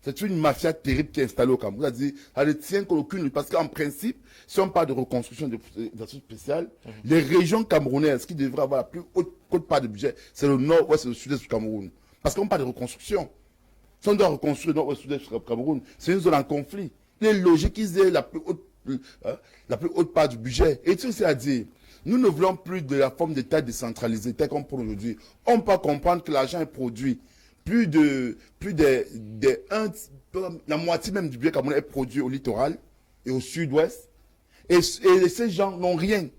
C'est une mafia terrible qui est installée au Cameroun. C'est-à-dire, elle ne tient qu'aucune. Parce qu'en principe, si on parle de reconstruction des actions spéciales, les régions camerounaises qui devraient avoir la plus haute part de budget, c'est le nord-ouest et le sud-est du Cameroun. Parce qu'on parle de reconstruction. Si on doit reconstruire le nord-ouest et le sud-est du Cameroun, c'est une zone en conflit. Il est logique qu'ils aient la plus haute part du budget. Et tout ça à dire, nous ne voulons plus de la forme d'État décentralisé tel qu'on prend aujourd'hui. On peut comprendre que l'argent est produit. La moitié même du budget camerounais est produit au littoral et au sud-ouest. Et ces gens n'ont rien.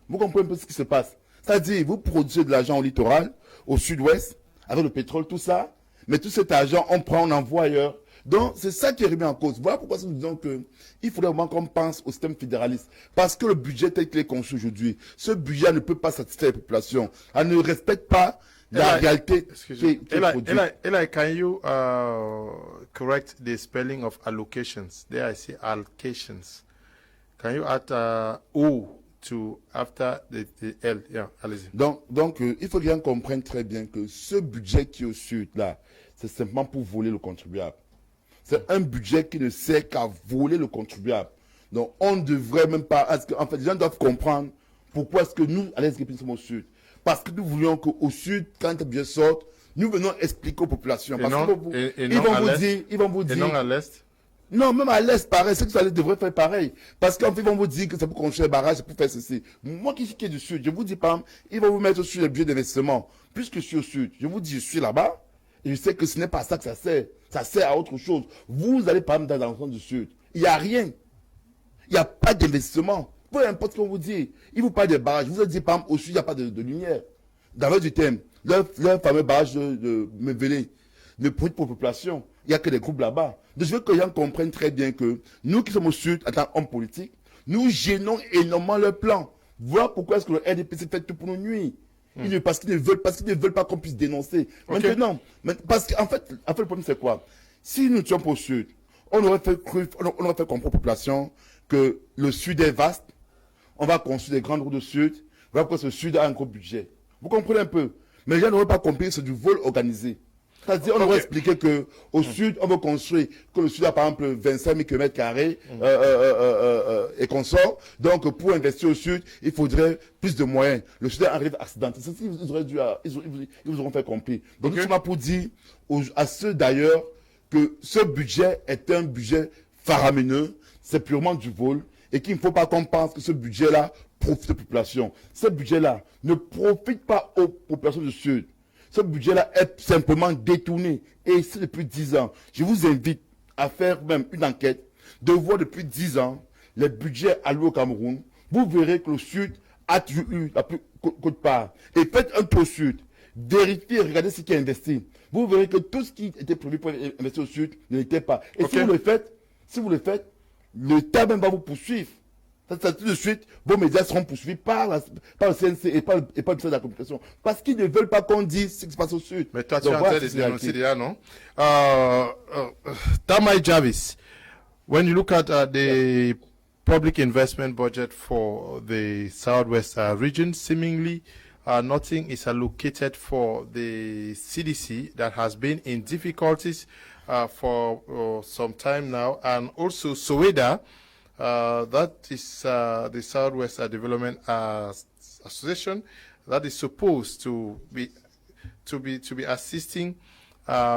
Vous comprenez un peu ce qui se passe. C'est-à-dire, vous produisez de l'argent au littoral, au sud-ouest, avec le pétrole, tout ça. Mais tout cet argent, on prend, on envoie ailleurs. Donc, c'est ça qui est remis en cause. Voilà pourquoi nous disons qu'il faudrait vraiment qu'on pense au système fédéraliste. Parce que le budget tel qu'il est conçu aujourd'hui, ce budget ne peut pas satisfaire les populations. Elle ne respecte pas la réalité qui est produite. Eli, can you correct the spelling of allocations? There I see allocations. Can you add O to after the L? Yeah, allez-y. Donc il faut bien comprendre très bien que ce budget qui est au sud, là, c'est simplement pour voler le contribuable. C'est un budget qui ne sert qu'à voler le contribuable. Donc, on ne devrait même pas... En fait, les gens doivent comprendre pourquoi est-ce que nous, à l'Est, nous sommes au sud. Parce que nous voulions qu'au sud, quand le budget sort, nous venons expliquer aux populations. Parce ils vont vous dire... Et non à l'Est? Non, même à l'Est, pareil. C'est que ça devrait faire pareil. Parce qu'en fait, ils vont vous dire que c'est pour construire des barrages, c'est pour faire ceci. Moi qui suis du sud, je vous dis, par exemple, ils vont vous mettre sur le budget d'investissement. Puisque je suis au sud, je vous dis, je suis là-bas. Et je sais que ce n'est pas ça que ça sert. Ça sert à autre chose. Vous allez par exemple dans l'ensemble du sud. Il n'y a rien. Il n'y a pas d'investissement. peu importe ce qu'on vous dit. Il vous parle des barrages. Vous avez dit, par exemple, au sud, il n'y a pas de lumière. Dans le du thème, leur fameux barrage de Mevele ne produit pour la population. Il n'y a que des groupes là-bas. Donc, je veux que les gens comprennent très bien que nous qui sommes au sud, en tant qu'hommes politiques, nous gênons énormément leur plan. Voilà pourquoi est-ce que le RDPC fait tout pour nous nuire. Parce qu'ils ne veulent pas qu'on puisse dénoncer. Okay. Maintenant, parce qu'en fait, le problème c'est quoi? Si nous sommes au sud, on aurait fait comprendre aux populations que le sud est vaste, on va construire des grandes routes de sud, voilà pourquoi ce sud a un gros budget. Vous comprenez un peu? Mais les gens n'auraient pas compris que c'est du vol organisé. C'est-à-dire, on aurait expliqué qu'au sud, on veut construire, que le sud a par exemple 25 000 km² et qu'on sort. Donc, pour investir au sud, il faudrait plus de moyens. Le sud arrive accidenté. C'est ce qu'ils ils vous auront fait comprendre. Donc, nous sommes pour dire à ceux d'ailleurs que ce budget est un budget faramineux, c'est purement du vol et qu'il ne faut pas qu'on pense que ce budget-là profite aux populations. Ce budget-là ne profite pas aux populations du sud. Ce budget-là est simplement détourné. Et c'est depuis 10 ans. Je vous invite à faire même une enquête, de voir depuis 10 ans les budgets alloués au Cameroun. Vous verrez que le Sud a toujours eu la plus cote part. Et faites un tour au Sud. Vérifiez, regardez ce qui est investi. Vous verrez que tout ce qui était prévu pour investir au Sud ne l'était pas. Et si vous le faites, l'État même va vous poursuivre. Ça, tout de suite, vos médias seront poursuivis par le CNC et par le ministère de la Communication. Parce qu'ils ne veulent pas qu'on dise ce qui se passe au Sud. Mais toi, tu es en train de dénoncer déjà, non? Tamai Jarvis, when you look at the public investment budget for the Southwest region, seemingly nothing is allocated for the CDC that has been in difficulties for some time now, and also Soweto. That is the Southwest Development Association that is supposed to be assisting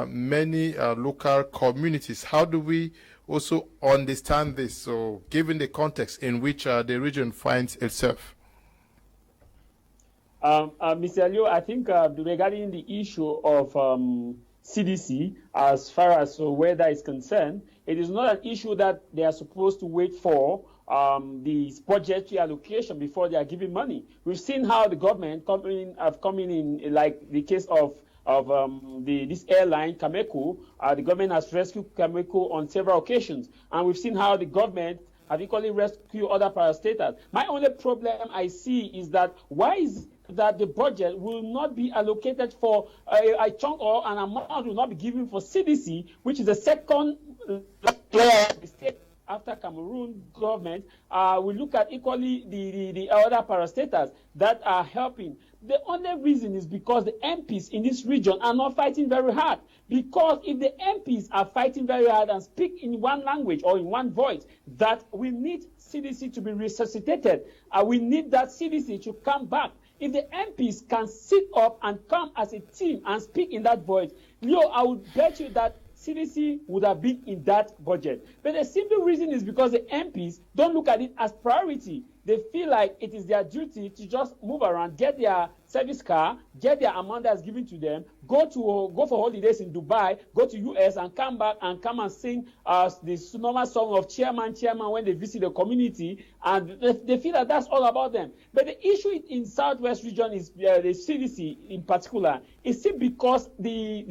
many local communities. How do we also understand this? So, given the context in which the region finds itself. Mr. Alio, I think regarding the issue of CDC, as far as Soweto is concerned, it is not an issue that they are supposed to wait for the budgetary allocation before they are giving money. We've seen how the government have come in, like the case of this airline, Cameco. The government has rescued Cameco on several occasions, and we've seen how the government have equally rescued other parastatals. My only problem I see is that why is that the budget will not be allocated for a chunk or an amount will not be given for CDC, which is the second player in the state after Cameroon government. We look at equally the other parastatals that are helping. The only reason is because the MPs in this region are not fighting very hard. Because if the MPs are fighting very hard and speak in one language or in one voice, that we need CDC to be resuscitated, we need that CDC to come back. If the MPs can sit up and come as a team and speak in that voice, I would bet you that CDC would have been in that budget. But the simple reason is because the MPs don't look at it as priority. They feel like it is their duty to just move around, get their service car, get their amount that's given to them, go for holidays in Dubai, go to US and come back and come and sing this normal song of chairman when they visit the community, and they feel that that's all about them. But the issue in Southwest region is the CDC in particular. Is it because the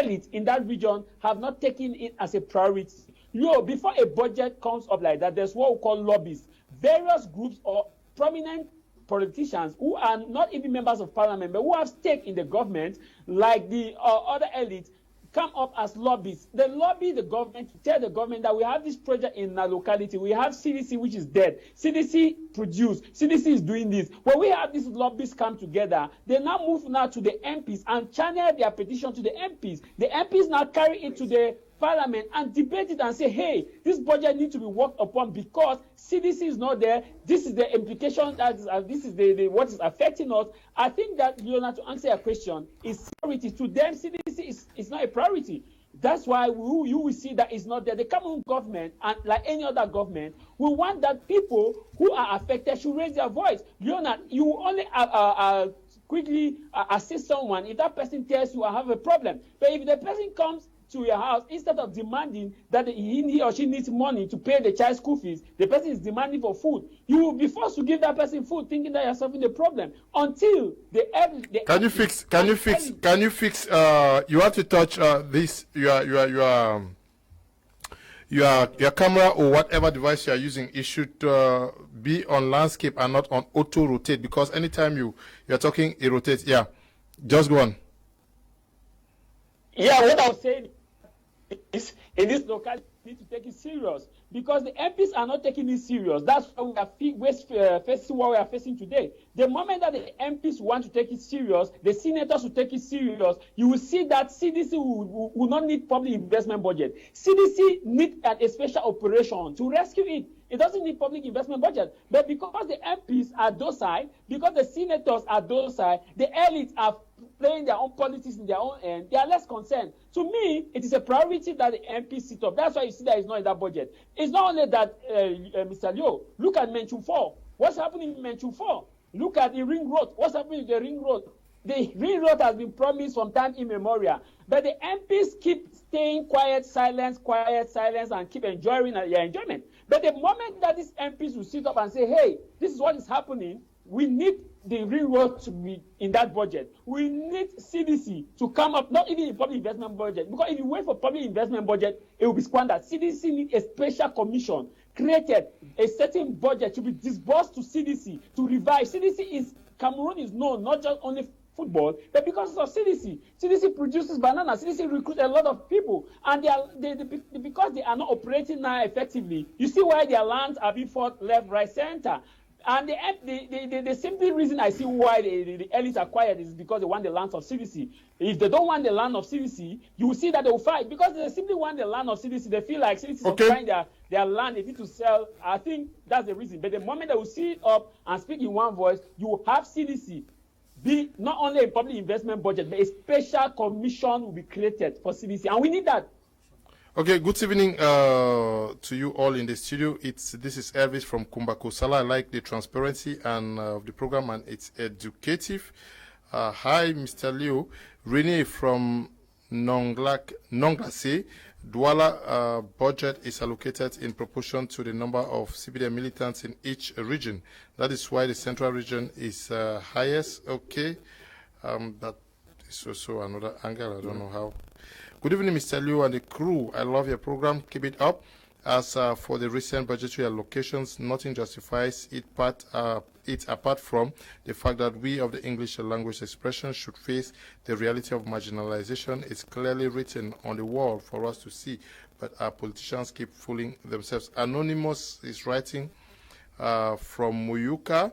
elite in that region have not taken it as a priority? Before a budget comes up like that, there's what we call lobbies. Various groups or prominent politicians who are not even members of parliament, but who have stake in the government, like the other elites, come up as lobbyists. They lobby the government to tell the government that we have this project in our locality. We have CDC, which is dead. CDC produced. CDC is doing this. When we have these lobbyists come together, they now move to the MPs and channel their petition to the MPs. The MPs now carry it to the parliament and debate it and say, hey, this budget needs to be worked upon because CDC is not there. This is the implication, this is what is affecting us. I think that, to answer your question, is priority. To them, CDC is not a priority. That's why you will see that it's not there. The Cameroon government, and like any other government, we want that people who are affected should raise their voice. Leonard, you only quickly assist someone if that person tells you I have a problem. But if the person comes to your house, instead of demanding that he or she needs money to pay the child's school fees, the person is demanding for food. You will be forced to give that person food, thinking that you're solving the problem until Can you fix? You have to touch this. Your camera or whatever device you are using, it should be on landscape and not on auto rotate, because anytime you're talking, it rotates. Yeah, just go on. Yeah, what I was saying is, in this locality, we need to take it serious, because the MPs are not taking it serious. That's why we are facing what we are facing today. The moment that the MPs want to take it serious, the senators will take it serious, you will see that CDC will not need public investment budget. CDC needs a special operation to rescue it. It doesn't need public investment budget. But because the MPs are docile, because the senators are docile, the elites are playing their own politics in their own end, they are less concerned. To me, it is a priority that the MPs sit up. That's why you see that it's not in that budget. It's not only that, Mr. Leo, look at Mention 4. What's happening in Mention 4? Look at the ring road. What's happening with the ring road? The ring road has been promised from time immemorial, but the MPs keep staying quiet, silence, and keep enjoying their enjoyment. But the moment that these MPs will sit up and say, hey, this is what is happening, we need the ring road to be in that budget. We need CDC to come up, not even in public investment budget, because if you wait for public investment budget, it will be squandered. CDC needs a special commission created, a certain budget to be disbursed to CDC to revive. Cameroon is known not just only football, but because of CDC. CDC produces bananas. CDC recruits a lot of people, and because they are not operating now effectively, you see why their lands are being fought left, right, center. And the simple reason I see why the elites are quiet is because they want the lands of CDC. If they don't want the land of CDC, you will see that they will fight, because they simply want the land of CDC. They feel like CDC is occupying their land. They need to sell. I think that's the reason. But the moment they will sit up and speak in one voice, you will have CDC be not only a public investment budget, but a special commission will be created for CDC, and we need that. Okay, good evening to you all in the studio. This is Elvis from Kumbako Sala. I like the transparency and of the program, and it's educative. Hi, Mr. Leo. Rene from Nonglase. Douala budget is allocated in proportion to the number of CBDM militants in each region. That is why the central region is highest. Okay, that is also another angle. I don't know how. Good evening, Mr. Liu and the crew. I love your program. Keep it up. As for the recent budgetary allocations, nothing justifies it apart from the fact that we of the English language expression should face the reality of marginalization. It's clearly written on the wall for us to see, but our politicians keep fooling themselves. Anonymous is writing from Muyuka.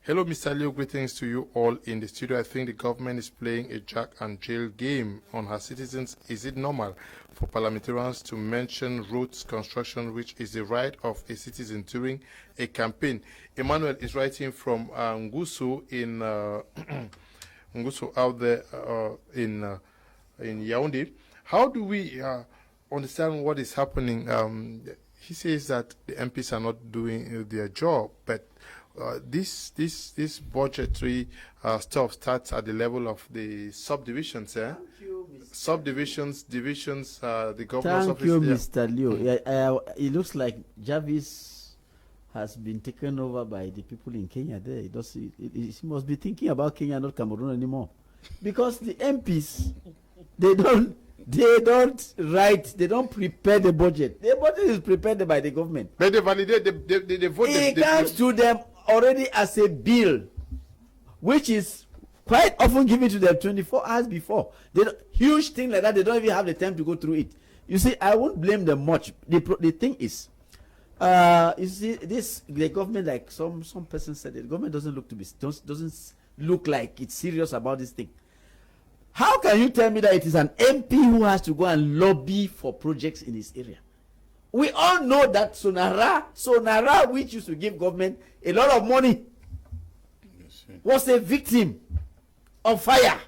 Hello, Mr. Leo. Greetings to you all in the studio. I think the government is playing a jack and Jill game on her citizens. Is it normal for parliamentarians to mention roads construction, which is the right of a citizen during a campaign? Emmanuel is writing from Ngusu in Ngusu out there in Yaoundé. How do we understand what is happening? He says that the MPs are not doing their job, but this budgetary stuff starts at the level of the subdivisions, subdivisions, divisions, the governor's office. Thank you, Mr. Leo. It looks like Jarvis has been taken over by the people in Kenya there. He must be thinking about Kenya, not Cameroon anymore. Because the MPs, they don't prepare the budget. The budget is prepared by the government. But they validate, they vote. It comes to them already as a bill, which is quite often given to them 24 hours before. Huge thing like that, they don't even have the time to go through it. You see, I won't blame them much. The thing is, you see, the government, like some person said, the government doesn't look like it's serious about this thing. How can you tell me that it is an MP who has to go and lobby for projects in his area? We all know that Sonara, which used to give government a lot of money, was a victim of fire.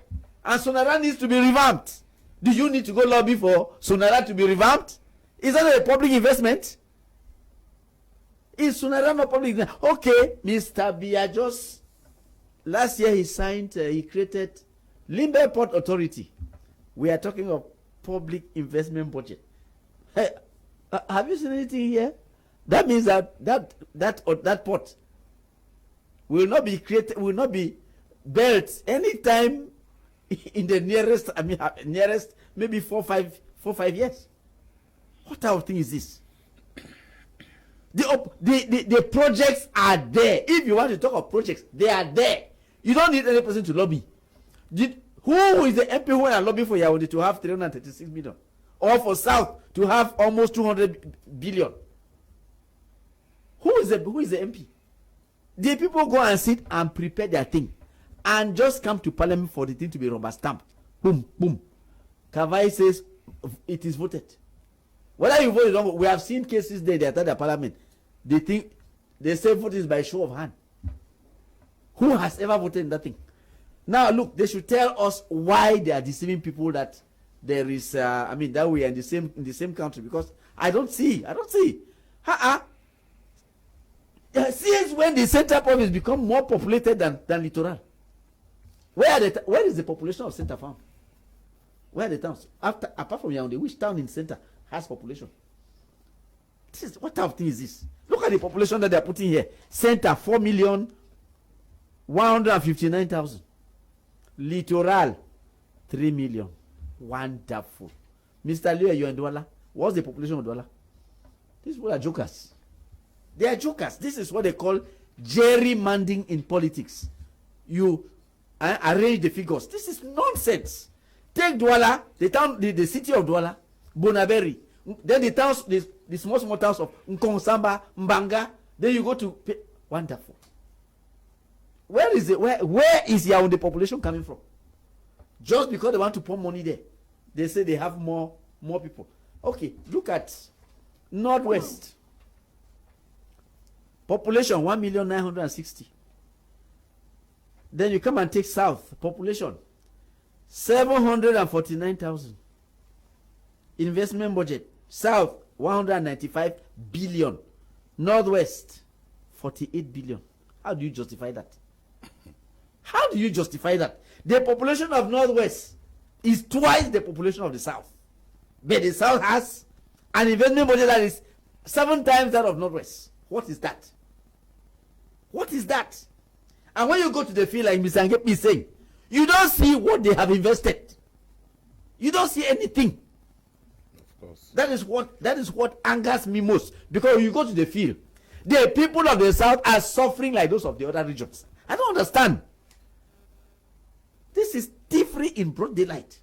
And Sonara needs to be revamped. Do you need to go lobby for Sonara to be revamped? Is that a public investment? Is Sonara not public investment? Okay, Mr. Biajos, last year he created Limbe Port Authority. We are talking of public investment budget. Hey, have you seen anything here? That means that port will not be created, will not be built anytime in the nearest, nearest maybe 4-5 years. What type of thing is this? The projects are there. If you want to talk of projects, they are there. You don't need any person to lobby. Who is the MP who are lobbying for Yaoundé to have 336 million? Or for South to have almost 200 billion? Who is the MP? The people go and sit and prepare their thing and just come to parliament for the thing to be rubber stamped. Boom, boom. Kavai says it is voted. Whether you vote or not, we have seen cases there, they attack the parliament. They say vote is by show of hand. Who has ever voted in that thing? Now look, they should tell us why they are deceiving people that there is, that we are in the same country, because I don't see. Since when the Center province become more populated than Littoral? Where is the population of Center found? Where are the towns? Apart from Yaoundé, which town in Center has population? What type of thing is this? Look at the population that they are putting here. Center 4,159,000. Littoral 3 million. Wonderful. Mr. Leo, you're in Douala. What's the population of Douala? These people are jokers. They are jokers. This is what they call gerrymandering in politics. You arrange the figures. This is nonsense. Take Douala, the city of Douala, Bonaberi, then the towns, the small towns of Nkonsamba, Mbanga. Then you go to wonderful. Where is Yaoundé population coming from? Just because they want to pour money there, they say they have more people. Okay, look at Northwest. Population 1,960,000. Then you come and take South. Population 749,000. Investment budget. South 195 billion. Northwest 48 billion. How do you justify that? How do you justify that? The population of Northwest is twice the population of the South. But the South has an investment budget that is 7 times that of Northwest. What is that? What is that? And when you go to the field, like Mr. Angepi is saying, you don't see what they have invested. You don't see anything. Of course. That is what angers me most. Because when you go to the field, the people of the South are suffering like those of the other regions. I don't understand. This is thievery in broad daylight.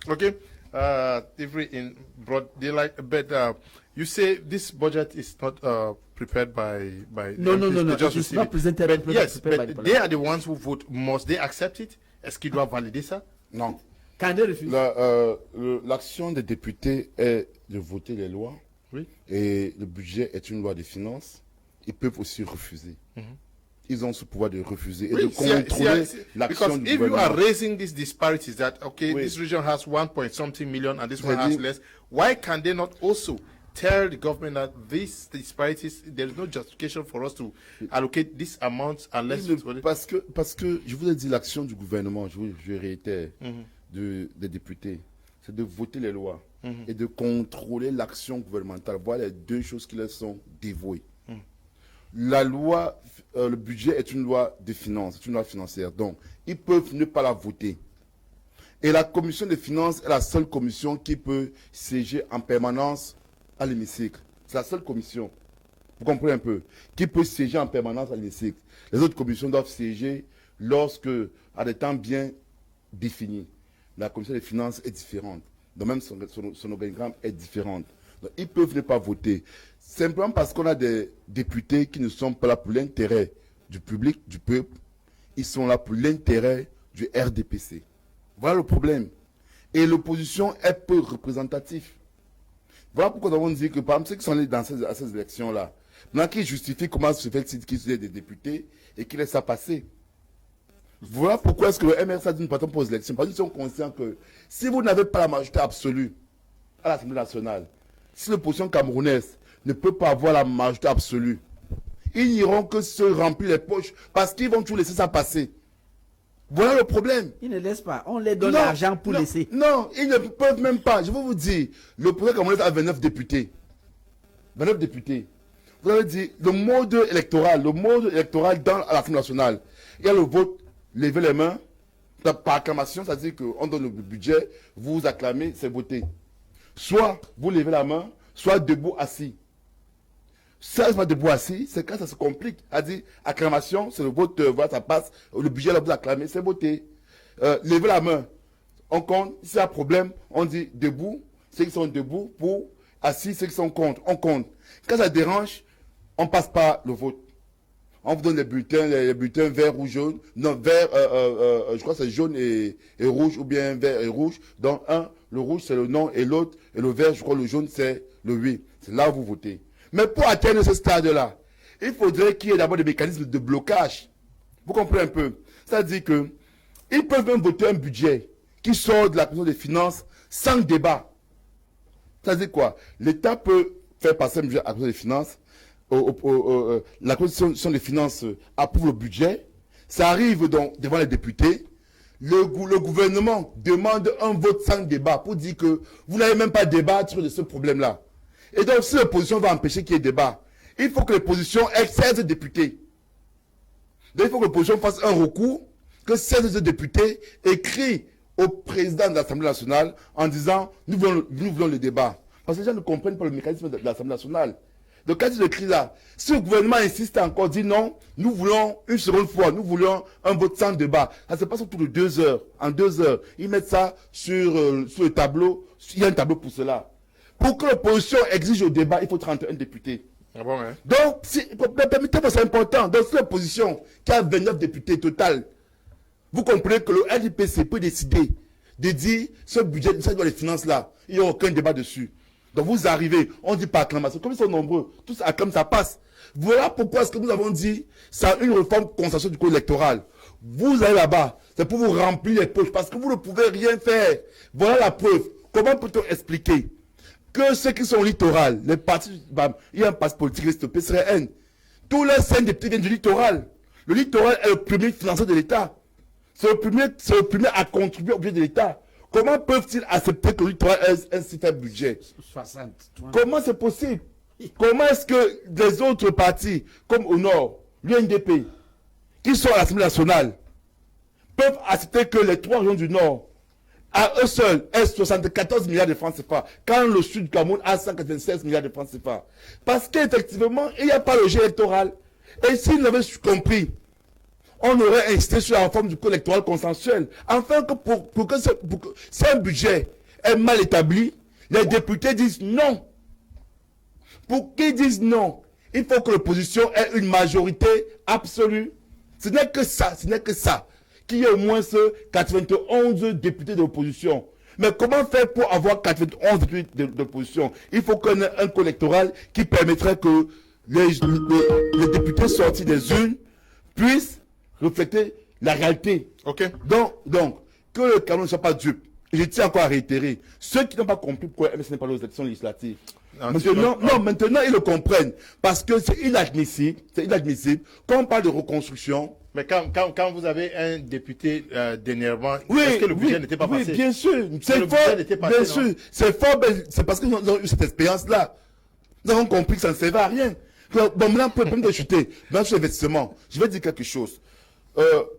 Okay, thievery in broad daylight. But you say this budget is not prepared by No. It's not presented. Yes, but they are the ones who vote. Must they accept it? Est-ce qu'ils doivent valider ça? Non. Can they refuse? L'action des députés est de voter les lois. Oui. Et le budget est une loi de finances. Ils peuvent aussi refuser. Ils ont ce pouvoir de refuser et de contrôler l'action du gouvernement. Because if you are raising these disparities, that this region has 1.something million and this one has less, why can they not also tell the government that these disparities, there is no justification for us to allocate this amount unless... Parce que je vous ai dit, l'action du gouvernement, je réitère, des députés, c'est de voter les lois et de contrôler l'action gouvernementale. Voilà les deux choses qui leur sont dévouées. La loi, le budget est une loi de finances, c'est une loi financière. Donc, ils peuvent ne pas la voter. Et la commission des finances est la seule commission qui peut siéger en permanence à l'hémicycle. C'est la seule commission, vous comprenez un peu, qui peut siéger en permanence à l'hémicycle. Les autres commissions doivent siéger à des temps bien définis. La commission des finances est différente. Donc même son organigramme est différent. Donc, ils peuvent ne pas voter. Simplement parce qu'on a des députés qui ne sont pas là pour l'intérêt du public, du peuple. Ils sont là pour l'intérêt du RDPC. Voilà le problème. Et l'opposition est peu représentative. Voilà pourquoi nous avons dit que, par exemple, ceux qui sont allés dans ces élections-là, maintenant qui justifient comment se fait-il qu'ils soient des députés et qu'ils laissent ça passer. Voilà pourquoi est-ce que le MRSA dit nous partons pour les élections. Parce qu'ils sont conscients que si vous n'avez pas la majorité absolue à l'Assemblée nationale, si l'opposition camerounaise ne peut pas avoir la majorité absolue, ils n'iront que se remplir les poches parce qu'ils vont tout laisser ça passer. Voilà le problème. Ils ne laissent pas. On les donne l'argent pour laisser. Non, ils ne peuvent même pas. Je vais vous dire, le projet Camerounais a 29 députés. 29 députés. Vous avez dit, le mode électoral dans l'Assemblée nationale, il y a le vote, lever les mains, par acclamation, c'est-à-dire qu'on donne le budget, vous acclamez, c'est voté. Soit vous levez la main, soit debout, assis. Ça, c'est pas debout assis, c'est quand ça se complique. C'est-à-dire, acclamation, c'est le vote, voilà, ça passe, le budget, là, vous acclamez, c'est voté. Levez la main, on compte, s'il y a un problème, on dit debout, ceux qui sont debout, pour, assis, ceux qui sont contre, on compte. Quand ça dérange, on passe pas le vote. On vous donne les bulletins vert ou jaune. Non, vert, je crois que c'est jaune et rouge, ou bien vert et rouge. Donc, le rouge, c'est le non, et l'autre, et le vert, je crois, le jaune, c'est le oui. C'est là où vous votez. Mais pour atteindre ce stade-là, il faudrait qu'il y ait d'abord des mécanismes de blocage. Vous comprenez un peu? C'est-à-dire que ils peuvent même voter un budget qui sort de la commission des finances sans débat. C'est-à-dire quoi? L'État peut faire passer un budget à la commission des finances. La commission des finances approuve le budget. Ça arrive donc devant les députés. Le gouvernement demande un vote sans débat pour dire que vous n'avez même pas débattre de ce problème-là. Et donc, si l'opposition va empêcher qu'il y ait débat, il faut que l'opposition ait 16 députés. Donc, il faut que l'opposition fasse un recours, que 16 députés écrivent au président de l'Assemblée nationale en disant « Nous voulons le débat ». Parce que les gens ne comprennent pas le mécanisme de l'Assemblée nationale. Donc, quand il écrit là, si le gouvernement insiste encore, dit non, nous voulons une seconde fois, nous voulons un vote sans débat. Ça se passe autour de 2 heures. En 2 heures, ils mettent ça sur le tableau. Il y a un tableau pour cela. Pour que l'opposition exige au débat, il faut 31 députés. Ah bon, hein? Donc, permettez-moi, c'est important. Donc, si l'opposition, qui a 29 députés total, vous comprenez que le RDPC peut décider de dire ce budget, ça doit les finances là. Il n'y a aucun débat dessus. Donc vous arrivez, on dit par acclamation, comme ils sont nombreux, tous acclament, ça passe. Voilà pourquoi est-ce que nous avons dit, ça une réforme consensuelle du code électoral. Vous allez là-bas, c'est pour vous remplir les poches, parce que vous ne pouvez rien faire. Voilà la preuve. Comment peut-on expliquer que ceux qui sont au littoral, les partis, il y a un parti politique, le PCRN, tous les 5 députés viennent du littoral. Le littoral est le premier financier de l'État. C'est le premier à contribuer au budget de l'État. Comment peuvent-ils accepter que le littoral ait un si faible budget? 60. Comment c'est possible? Comment est-ce que les autres partis, comme au Nord, l'UNDP, qui sont à l'Assemblée nationale, peuvent accepter que les 3 régions du Nord, à eux seuls, aient 74 milliards de francs CFA, quand le Sud du Cameroun a 196 milliards de francs CFA? Parce qu'effectivement, il n'y a pas le jeu électoral. Et s'ils l'avaient compris, on aurait insisté sur la réforme du code électoral consensuel. Enfin, que pour que si un budget est mal établi, les députés disent non. Pour qu'ils disent non, il faut que l'opposition ait une majorité absolue. Ce n'est que ça, qu'il y ait au moins 91 députés de l'opposition. Mais comment faire pour avoir 91 députés d'opposition? Il faut qu'on ait un code électoral qui permettrait que les députés sortis des urnes puissent refléter la réalité. Ok. Donc, que le Cameroun ne soit pas dupe. Je tiens encore à réitérer. Ceux qui n'ont pas compris pourquoi MS n'est pas aux élections législatives. Maintenant, ils le comprennent. Parce que c'est inadmissible. Quand on parle de reconstruction. Mais quand vous avez un député d'énervement, est-ce que le budget n'était pas passé? Oui, bien sûr. C'est fort. Bien sûr. C'est fort, c'est parce que nous avons eu cette expérience-là. Nous avons compris que ça ne servait à rien. Bon, maintenant, pour de chuter, maintenant, sur l'investissement, je vais dire quelque chose.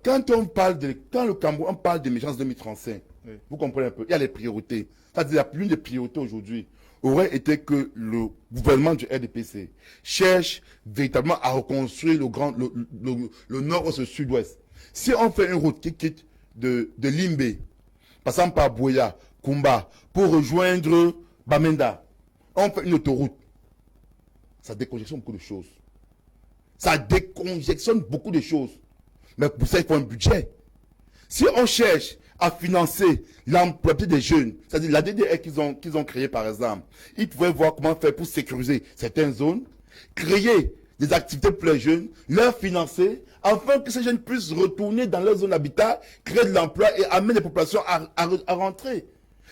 Quand le Cameroun, on parle d'émergence 2035, oui. Vous comprenez un peu, il y a les priorités. C'est-à-dire, l'une des priorités aujourd'hui aurait été que le gouvernement du RDPC cherche véritablement à reconstruire le nord-ouest et le sud-ouest. Si on fait une route qui quitte de Limbe, passant par Boya, Kumba, pour rejoindre Bamenda, on fait une autoroute. Ça décongestionne beaucoup de choses. Mais pour ça, il faut un budget. Si on cherche à financer l'employabilité des jeunes, c'est-à-dire la DDR qu'ils ont créé par exemple, ils pouvaient voir comment faire pour sécuriser certaines zones, créer des activités pour les jeunes, leur financer, afin que ces jeunes puissent retourner dans leur zone d'habitat, créer de l'emploi et amener les populations à rentrer.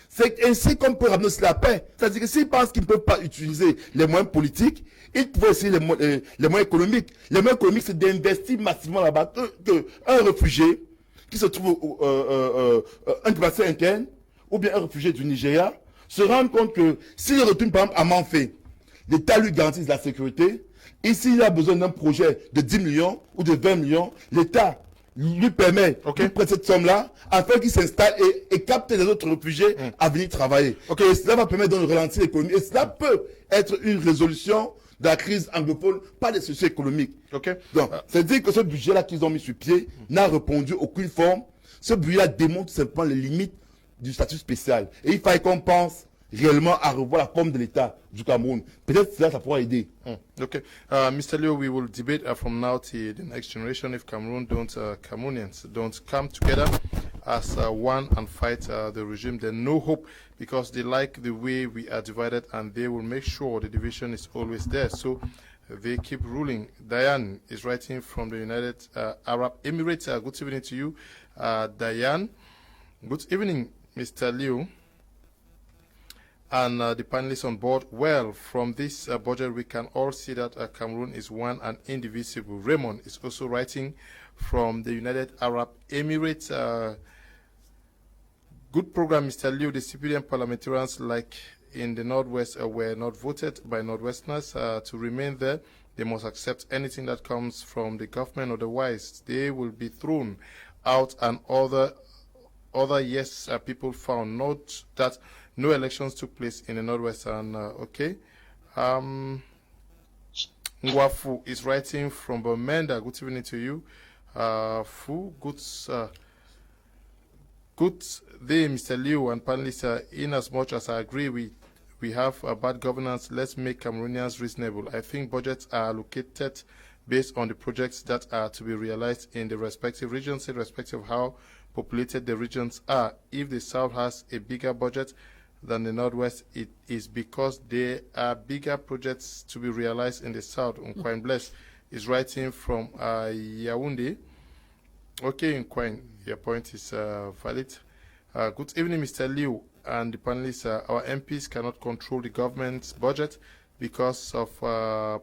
C'est ainsi qu'on peut ramener aussi la paix. C'est-à-dire que s'ils pensent qu'ils ne peuvent pas utiliser les moyens politiques, ils peuvent essayer les moyens économiques. Les moyens économiques, c'est d'investir massivement là-bas. Un réfugié qui se trouve un déplacé interne ou bien un réfugié du Nigeria se rende compte que s'il retourne par exemple à Manfé, l'État lui garantit la sécurité. Et s'il a besoin d'un projet de 10 millions ou de 20 millions, l'État lui permet de prendre cette somme-là afin qu'il s'installe et capte les autres réfugiés à venir travailler. Et cela va permettre de ralentir l'économie. Et cela peut être une résolution de la crise anglophone, pas des solutions économiques. Donc, c'est-à-dire que ce budget-là qu'ils ont mis sur pied n'a répondu aucune forme. Ce budget-là démontre simplement les limites du statut spécial. Et il fallait qu'on pense réellement à revoir la forme de l'État du Cameroun. Peut-être que ça pourra aider. Mr. Liu, we will debate from now to the next generation if Cameroonians don't come together as one and fight the regime. There's no hope because they like the way we are divided and they will make sure the division is always there. So they keep ruling. Diane is writing from the United Arab Emirates. Good evening to you, Diane. Good evening, Mr. Liu. And the panelists on board. Well, from this budget, we can all see that Cameroon is one and indivisible. Raymond is also writing from the United Arab Emirates. Good program, Mr. Liu. The civilian parliamentarians, like in the Northwest, were not voted by Northwesterners to remain there. They must accept anything that comes from the government. Otherwise, they will be thrown out. And other yes, people found. Note that no elections took place in the Northwest. And Ngwafu is writing from Bamenda. Good evening to you. Fu, good day, Mr. Liu and panelists. In as much as I agree we have bad governance, let's make Cameroonians reasonable. I think budgets are allocated based on the projects that are to be realized in the respective regions, irrespective of how populated the regions are. If the South has a bigger budget than the Northwest, it is because there are bigger projects to be realized in the South. Nkwane Bless is writing from Yaoundé. Okay, Nkwane, your point is valid. Good evening, Mr. Liu and the panelists. Our MPs cannot control the government's budget because of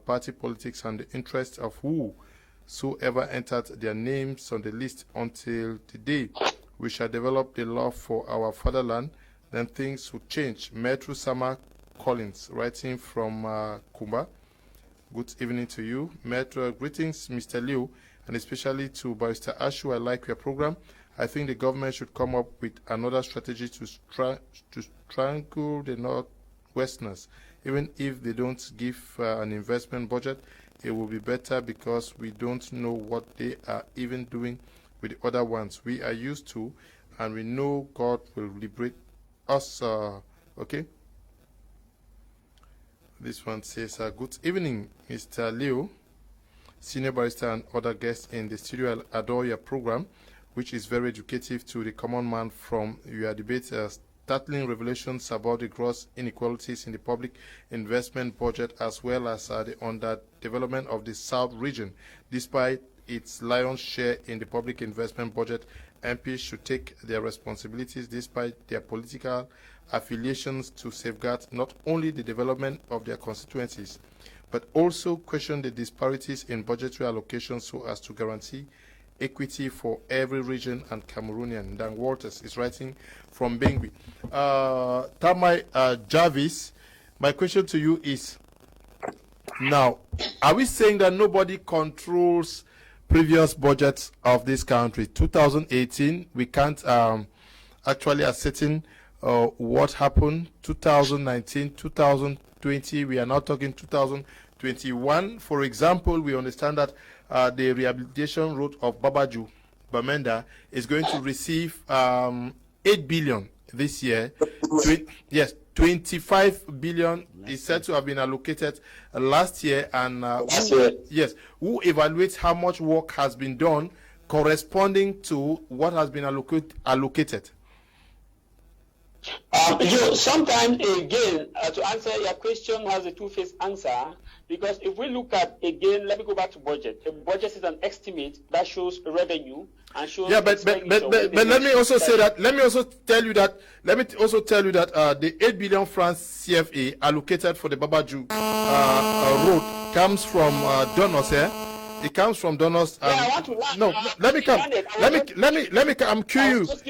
party politics and the interests of whosoever entered their names on the list. Until the day we shall develop the love for our fatherland, then things will change. Metro Sama Collins, writing from Kumba. Good evening to you. Metro, greetings, Mr. Liu, and especially to Barrister Ashu. I like your program. I think the government should come up with another strategy to strangle the Northwesterners. Even if they don't give an investment budget, it will be better because we don't know what they are even doing with the other ones. We are used to, and we know God will liberate us. This one says, good evening, Mr. Liu, senior barrister and other guests in the studio. I adore your program, which is very educative to the common man. From your debate, startling revelations about the gross inequalities in the public investment budget, as well as the underdevelopment of the South region. Despite its lion's share in the public investment budget, MPs should take their responsibilities despite their political affiliations to safeguard not only the development of their constituencies, but also question the disparities in budgetary allocations so as to guarantee equity for every region and Cameroonian. Dan Walters is writing from Bengui. Tamai Jarvis, my question to you is, now, are we saying that nobody controls previous budgets of this country? 2018, we can't actually ascertain what happened. 2019, 2020, we are now talking 2021. For example, we understand that the rehabilitation road of Babaju, Bamenda, is going to receive 8 billion this year. Yes, 25 billion is said to have been allocated last year, and who evaluates how much work has been done corresponding to what has been allocated? Sometimes, again, to answer your question has a two-faced answer, because if we look at, again, let me go back to budget. A budget is an estimate that shows revenue and shows. Yeah, but let me also say that. Let me also tell you that. The 8 billion francs CFA allocated for the Babaju road comes from donors here. It comes from donors. I want to learn. No, let me come. Let me. I'm curious.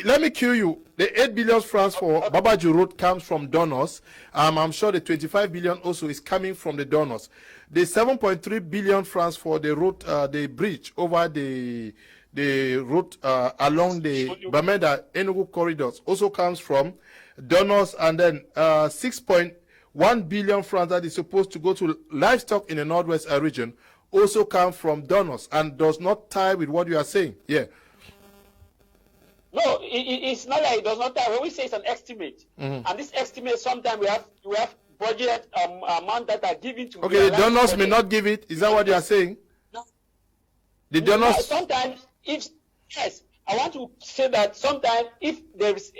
Let me cue you. The 8 billion francs for Babaju Road comes from donors. I'm sure the 25 billion also is coming from the donors. The 7.3 billion francs for the road, the bridge over the road along the Bamenda Enugu corridors also comes from donors, and then 6.1 billion francs that is supposed to go to livestock in the Northwest region also come from donors and does not tie with what you are saying. Yeah. No, it's not like it does not tie. When we say it's an estimate, and this estimate sometimes we have budget amount that are given to. Okay, the donors may not give it. Is that what you are saying? No. The donors. Sometimes, yes, I want to say that sometimes if there is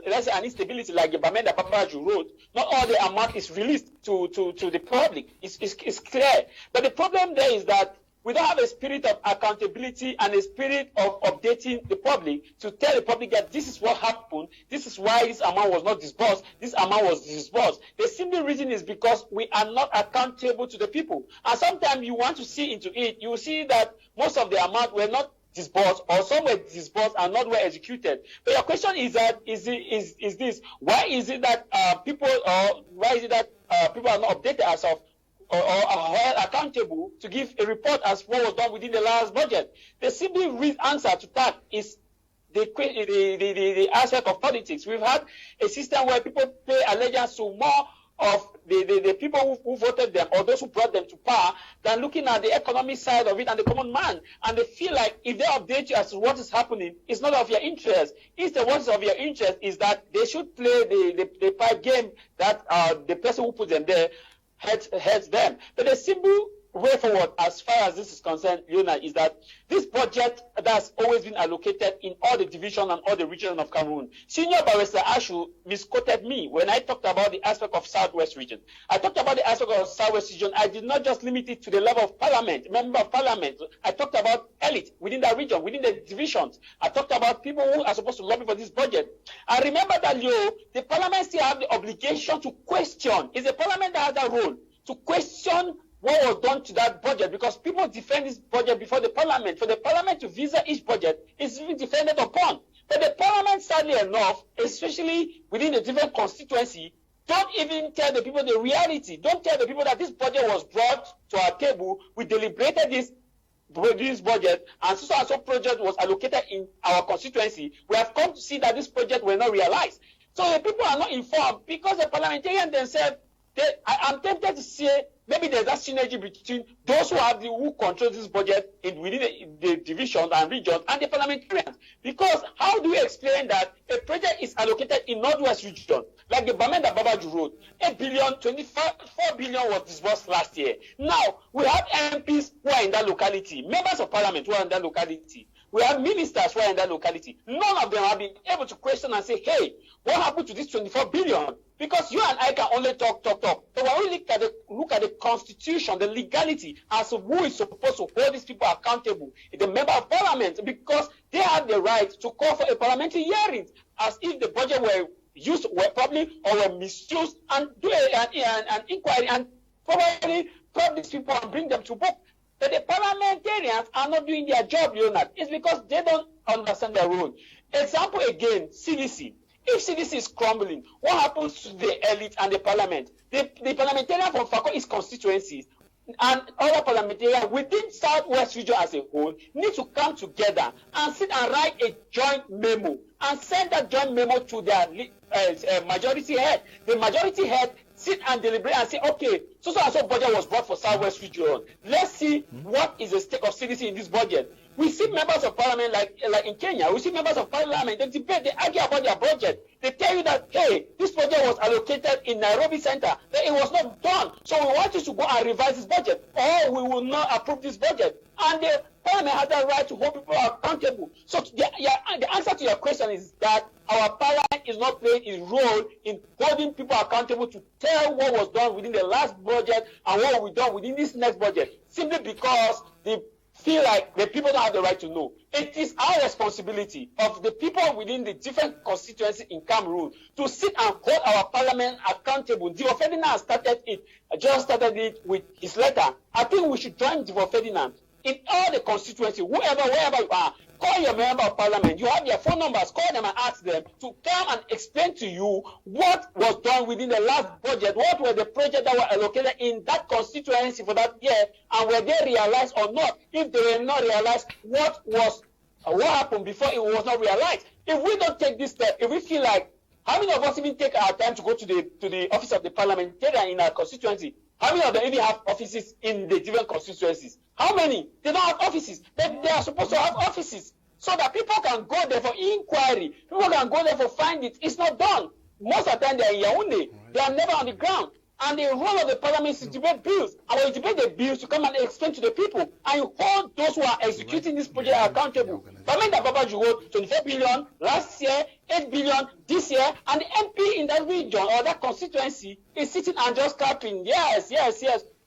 let's say an instability like the Bamenda Babaju Road, not all the amount is released to the public. It's clear. But the problem there is that we don't have a spirit of accountability and a spirit of updating the public to tell the public that this is what happened, this is why this amount was not disbursed, this amount was disbursed. The simple reason is because we are not accountable to the people. And sometimes you want to see into it, you will see that most of the amount were not disbursed, or some were disbursed and not were executed. But your question is that is this why is it that people are not updated as of or are held accountable to give a report as what was done within the last budget? The simple answer to that is the aspect of politics. We've had a system where people pay allegiance to more of the people who voted them or those who brought them to power than looking at the economic side of it and the common man. And they feel like if they update you as to what is happening, it's not of your interest. Instead, what is of your interest is that they should play the pipe game that the person who put them there heads them. But the simple way forward as far as this is concerned, Leonard, is that this budget that's always been allocated in all the divisions and all the regions of Cameroon. Senior Barrister Ashu misquoted me when I talked about the aspect of Southwest region. I talked about the aspect of Southwest region. I did not just limit it to the level of parliament, member of parliament. I talked about elite within that region, within the divisions. I talked about people who are supposed to lobby for this budget. I remember that, the parliament still have the obligation to question. It's the parliament that has that role to question what was done to that budget, because people defend this budget before the parliament. For the parliament to visa each budget is even defended upon. But the parliament, sadly enough, especially within a different constituency, don't even tell the people the reality. Don't tell the people that this budget was brought to our table. We deliberated this budget, and so project was allocated in our constituency. We have come to see that this project were not realized. So the people are not informed because the parliamentarians themselves, I'm tempted to say maybe there's that synergy between those who control this budget within the divisions and regions and the parliamentarians. Because how do we explain that a project is allocated in Northwest region, like the Bamenda Babaju Road, 8 billion, 4 billion was disbursed last year. Now, we have MPs who are in that locality, members of parliament who are in that locality. We have ministers who are in that locality. None of them have been able to question and say, hey, what happened to this 24 billion? Because you and I can only talk. But when we look at the constitution, the legality as to who is supposed to hold these people accountable, the member of parliament, because they have the right to call for a parliamentary hearing as if the budget were used properly or were misused, and do an inquiry and probably probe these people and bring them to book. But the parliamentarians are not doing their job, Leonard. It's because they don't understand their role. Example again, CDC. If CDC is crumbling, what happens to the elite and the parliament? The parliamentarian from Fakoi constituencies and other parliamentarians within Southwest region as a whole need to come together and sit and write a joint memo and send that joint memo to their majority head. The majority head sit and deliberate and say, okay, so budget was brought for Southwest region. Let's see what is the stake of CDC in this budget. We see members of parliament like in Kenya, we see members of parliament, they debate, they argue about their budget. They tell you that, hey, this budget was allocated in Nairobi Center, that it was not done. So we want you to go and revise this budget, or we will not approve this budget. And the parliament has the right to hold people accountable. So the answer to your question is that our parliament is not playing its role in holding people accountable to tell what was done within the last budget and what will be done within this next budget, simply because the feel like the people don't have the right to know. It is our responsibility of the people within the different constituencies in Cameroon to sit and hold our parliament accountable. Divo Ferdinand started it with his letter. I think we should join Divo Ferdinand in all the constituencies, wherever you are. Call your member of parliament. You have their phone numbers. Call them and ask them to come and explain to you what was done within the last budget. What were the projects that were allocated in that constituency for that year, and were they realized or not? If they were not realized, what happened before it was not realized? If we don't take this step, if we feel like, how many of us even take our time to go to the office of the parliamentarian in our constituency? How many of them even have offices in the different constituencies? How many? They don't have offices. They are supposed to have offices so that people can go there for inquiry. People can go there for find it. It's not done. Most of the time they are in Yaoundé. They are never on the ground. And the role of the parliament is to debate bills. And when you debate the bills, you come and explain to the people. And you hold those who are executing this project accountable. Parliament Babaji wrote 24 billion last year, 8 billion this year, and the MP in that region or that constituency is sitting and just clapping. Yes.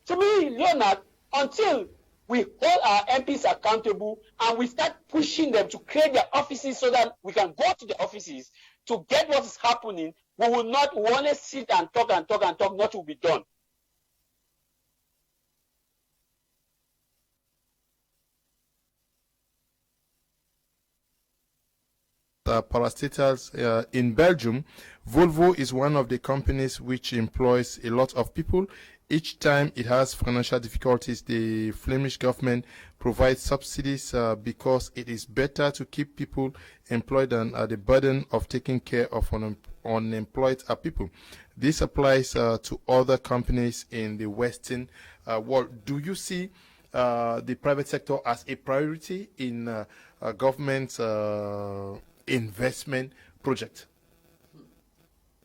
To me, Leonard, until we hold our MPs accountable and we start pushing them to create their offices so that we can go to the offices to get what is happening, we will not want to sit and talk, not will be done. Parastatals in Belgium, Volvo is one of the companies which employs a lot of people. Each time it has financial difficulties, the Flemish government provides subsidies because it is better to keep people employed than the burden of taking care of unemployed people. This applies to other companies in the Western world. Do you see the private sector as a priority in government investment project?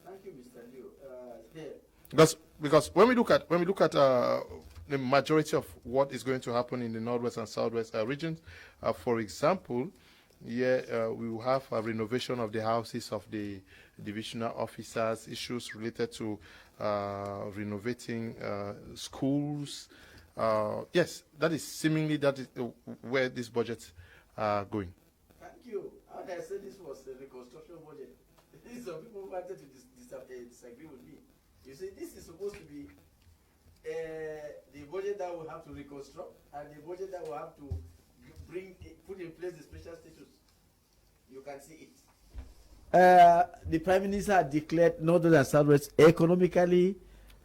Thank you, Mr. Liu. Because when we look at the majority of what is going to happen in the Northwest and Southwest regions, for example, we will have a renovation of the houses of the divisional officers, issues related to renovating schools. Yes, that is where these budgets are going. Thank you. How did I say this was a reconstruction budget? Some people wanted to disagree with me. You see, this is supposed to be the budget that will have to reconstruct and the budget that will have to put in place the special status. You can see it. The Prime Minister had declared Northern and Southwest economically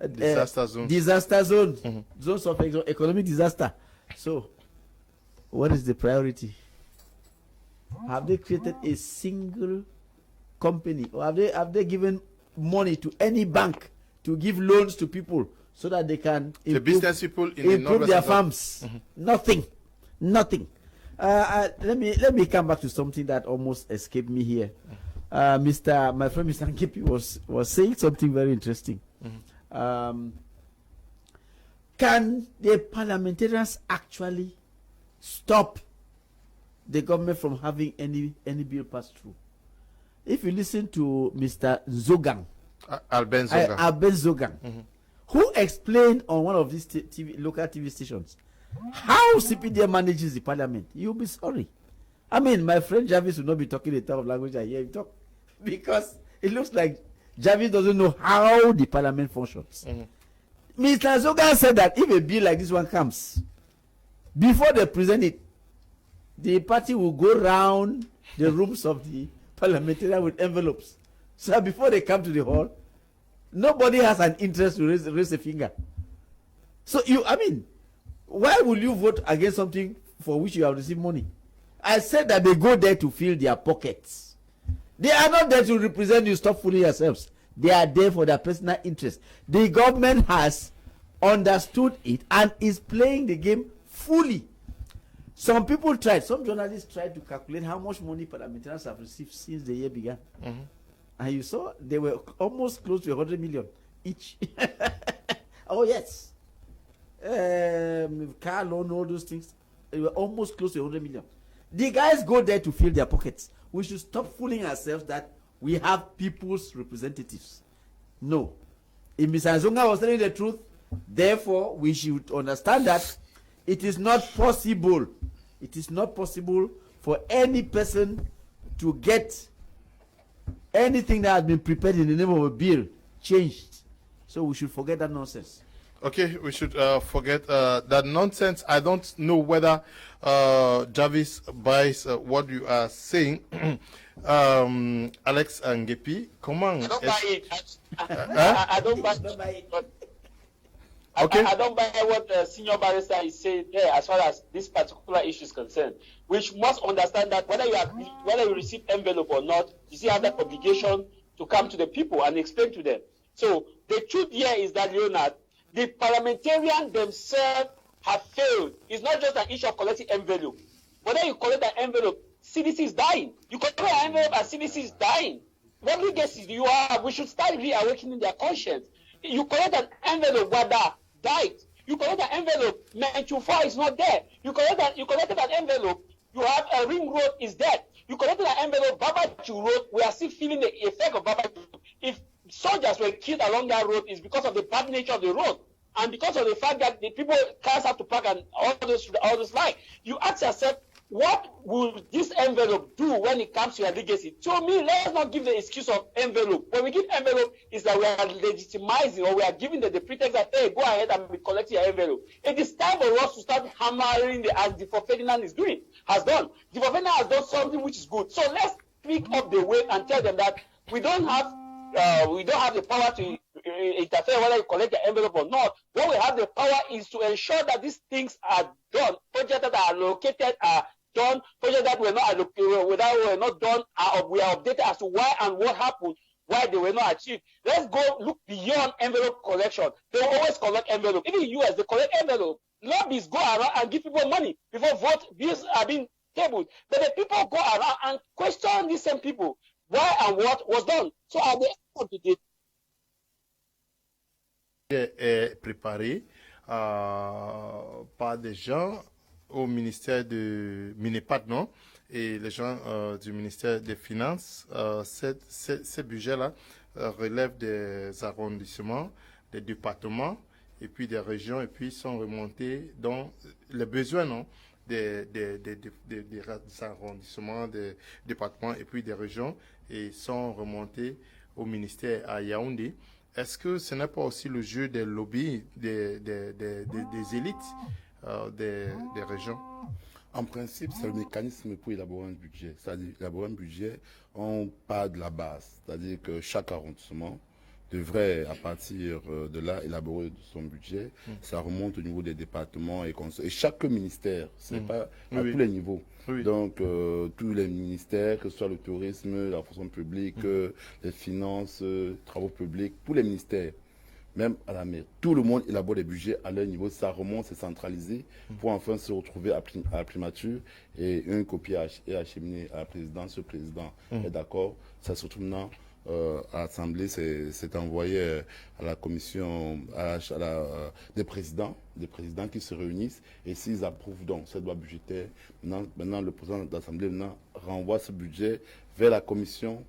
disaster zones. Disaster zones. Mm-hmm. Zones of economic disaster. So, what is the priority? Have they created a single company, or have they given money to any bank to give loans to people so that they can improve their farms? Mm-hmm. Nothing. Let me come back to something that almost escaped me here. My friend Mr. Nkipi was saying something very interesting. Mm-hmm. Can the parliamentarians actually stop the government from having any bill passed through? If you listen to Mr. Zogang, Alben Zogang, mm-hmm. who explained on one of these local TV stations how CPDM manages the parliament, you'll be sorry. I mean, my friend Jarvis will not be talking the type of language I hear him talk, because it looks like Jarvis doesn't know how the parliament functions. Mm-hmm. Mr. Zogang said that if a bill like this one comes, before they present it, the party will go round the rooms of the parliamentarian with envelopes. So before they come to the hall, nobody has an interest to raise a finger. So why will you vote against something for which you have received money? I said that they go there to fill their pockets. They are not there to represent you. Stop fooling yourselves. They are there for their personal interest. The government has understood it and is playing the game fully. Some journalists tried to calculate how much money parliamentarians have received since the year began. Mm-hmm. And you saw they were almost close to 100 million each. Oh, yes. Car loan, all those things. They were almost close to 100 million. The guys go there to fill their pockets. We should stop fooling ourselves that we have people's representatives. No. If Mr. Zonga was telling the truth, therefore, we should understand that it is not possible It is not possible for any person to get anything that has been prepared in the name of a bill changed. So we should forget that nonsense. Okay, we should forget that nonsense. I don't know whether Jarvis buys what you are saying. Alex Ngepi, comment? I don't buy it. I don't buy it. Okay. I don't buy what the senior barrister is saying there as far as this particular issue is concerned. We must understand that whether you receive envelope or not, you still have that obligation to come to the people and explain to them. So the truth here is that, Leonard, the parliamentarians themselves have failed. It's not just an issue of collecting envelope. Whether you collect an envelope, CDC is dying. You collect an envelope and CDC is dying. What legacy do you have? We should start reawakening their conscience. You collect an envelope, Wada died. You collect an envelope, Menchufa is not there. You collected an envelope, you have a ring road is dead. You collected an envelope, Babachu Road, we are still feeling the effect of Babachu. If soldiers were killed along that road, it's because of the bad nature of the road. And because of the fact that the people, cars have to park and all those like. You ask yourself, what will this envelope do when it comes to your legacy? To me, let's not give the excuse of envelope. When we give envelope, is that we are legitimizing or we are giving the pretext that, hey, go ahead and be collecting your envelope. It is time for us to start hammering as Difo Ferdinand has done. Difo Ferdinand has done something which is good. So let's pick up the weight and tell them that we don't have the power to interfere whether you collect the envelope or not. What we have the power is to ensure that these things are done. Projects that are allocated are done. Projects that were not done we are updated as to why and what happened, why they were not achieved. Let's go look beyond envelope collection. They will always collect envelope. Even in the US, they collect envelope. Lobbyists go around and give people money before bills are being tabled. But the people go around and question these same people why and what was done. So at the end of the day, est préparé par des gens au ministère de Minepat, non? Et les gens du ministère des Finances. Ces budgets-là relèvent des arrondissements, des départements et puis des régions et puis sont remontés dans les besoins, non? Des arrondissements, des départements et puis des régions et sont remontés au ministère à Yaoundé. Est-ce que ce n'est pas aussi le jeu des lobbies, des élites des régions? En principe, c'est le mécanisme pour élaborer un budget. C'est-à-dire, élaborer un budget, on part de la base. C'est-à-dire que chaque arrondissement devrait, à partir de là, élaborer son budget. Ça remonte au niveau des départements et chaque ministère, c'est pas à tous les niveaux. Oui. Donc, tous les ministères, que ce soit le tourisme, la fonction publique, les finances, travaux publics, tous les ministères, même à la mer, tout le monde élabore des budgets à leur niveau. Ça remonte, c'est centralisé pour enfin se retrouver à la primature et une copie est acheminée à la présidence. Le président est d'accord. Ça se retrouve maintenant à l'Assemblée, c'est envoyé à la commission, des présidents qui se réunissent et s'ils approuvent donc cette loi budgétaire, maintenant le président de l'Assemblée renvoie ce budget vers la commission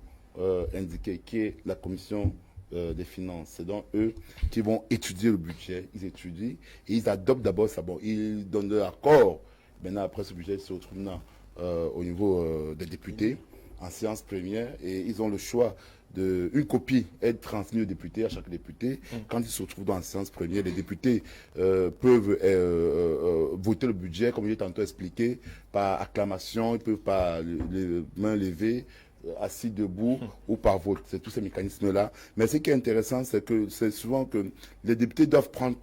indiquée qui est la commission des finances. C'est donc eux qui vont étudier le budget, ils étudient et ils adoptent d'abord ça. Bon, ils donnent leur accord. Maintenant, après ce budget se retrouve maintenant au niveau des députés en séance plénière et ils ont le choix une copie est transmise aux députés, à chaque député. Quand ils se retrouvent dans la séance plénière, les députés peuvent voter le budget, comme j'ai tantôt expliqué, par acclamation, ils peuvent par les mains levées, assis debout ou par vote. C'est tous ces mécanismes-là. Mais ce qui est intéressant, c'est que c'est souvent que les députés doivent prendre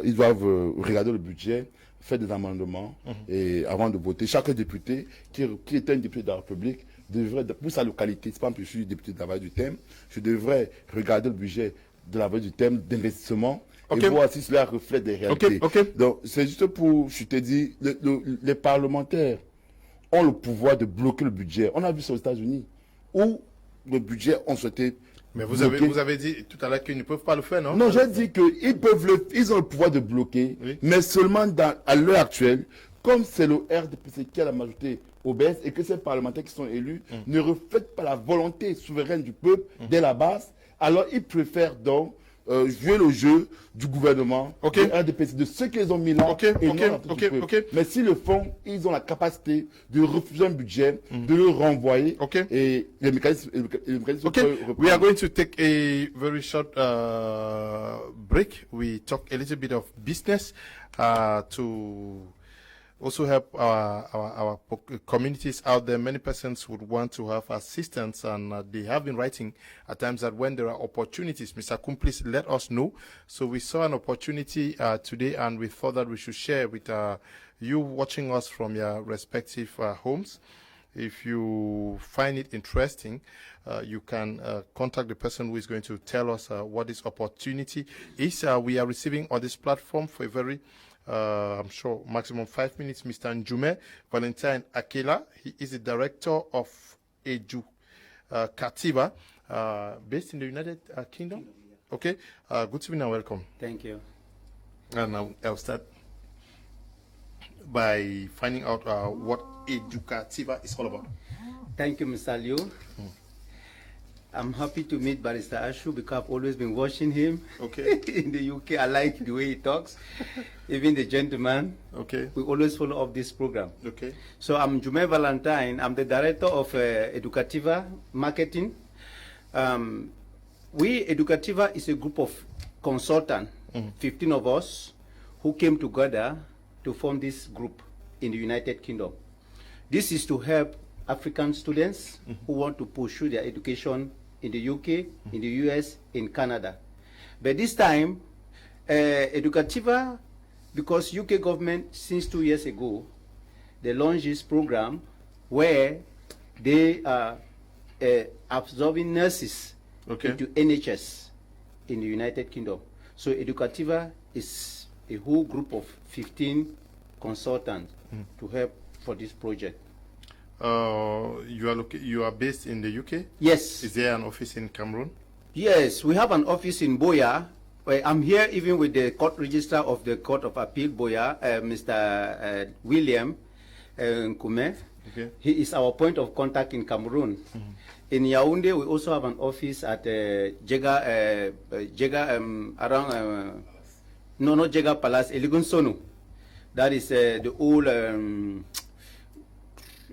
ils doivent regarder le budget, faire des amendements et avant de voter. Chaque député qui est un député de la République devrait, pour sa localité, par exemple, je suis député de la Vallée du Thème, je devrais regarder le budget de la Vallée du Thème d'investissement et voir si cela reflète des réalités. Donc, c'est juste pour, je te dis, les parlementaires ont le pouvoir de bloquer le budget. On a vu ça aux États-Unis, où le budget ont souhaité. Mais vous avez dit tout à l'heure qu'ils ne peuvent pas le faire, non? Non, j'ai dit qu'ils ont le pouvoir de bloquer, mais seulement à l'heure actuelle, comme c'est le RDPC qui a la majorité obèse et que ces parlementaires qui sont élus ne reflètent pas la volonté souveraine du peuple dès la base, alors ils préfèrent donc jouer le jeu du gouvernement, Ok. de RDPC, de ceux qu'ils ont mis là. Ok, et ok, non n'importe ok, qui. ok. Mais s'ils le font, ils ont la capacité de refuser un budget, de le renvoyer. Ok. Et les mécanismes Okay, peuvent we are reprendre. going to take a very short break. We talk a little bit of business to also help our communities out there. Many persons would want to have assistance, and they have been writing at times that when there are opportunities, Mr. Kum, please let us know. So we saw an opportunity today, and we thought that we should share with you watching us from your respective homes. If you find it interesting, you can contact the person who is going to tell us what this opportunity is. We are receiving on this platform for a very, I'm sure, maximum 5 minutes, Mr. Njume Valentine Akela. He is the director of Educativa, based in the United Kingdom. Okay, good evening and welcome. Thank you. And I'll start by finding out what Educativa is all about. Thank you, Mr. Liu. I'm happy to meet Barrister Ashu because I've always been watching him. Okay. In the UK, I like the way he talks. Even the gentleman. Okay. We always follow up this program. Okay. So I'm Jume Valentine. I'm the director of Educativa Marketing. Educativa is a group of consultants, 15 of us, who came together to form this group in the United Kingdom. This is to help African students who want to pursue their education in the UK, in the US, in Canada. But this time, Educativa, because UK government, since 2 years ago, they launched this program where they are absorbing nurses into NHS in the United Kingdom. So Educativa is a whole group of 15 consultants to help for this project. You are based in the UK? Yes. Is there an office in Cameroon? Yes, we have an office in Boya. I'm here even with the court registrar of the Court of Appeal, Boya, Mr. William Nkume. Okay. He is our point of contact in Cameroon. In Yaoundé, we also have an office at Jega, around, no, not Jega Palace, Eligun Sonu. That is the old,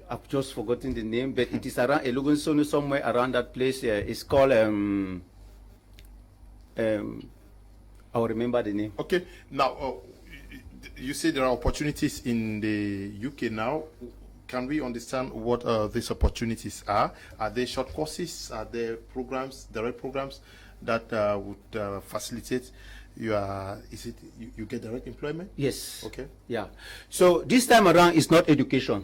I've just forgotten the name, but it is around Eligun Sonu, somewhere around that place. It's called, I'll remember the name. Okay. Now, you say there are opportunities in the UK now. Can we understand what these opportunities are? Are they short courses? Are there programs, direct programs that would facilitate your, you get direct employment? Yes. Okay. Yeah. So this time around is not education.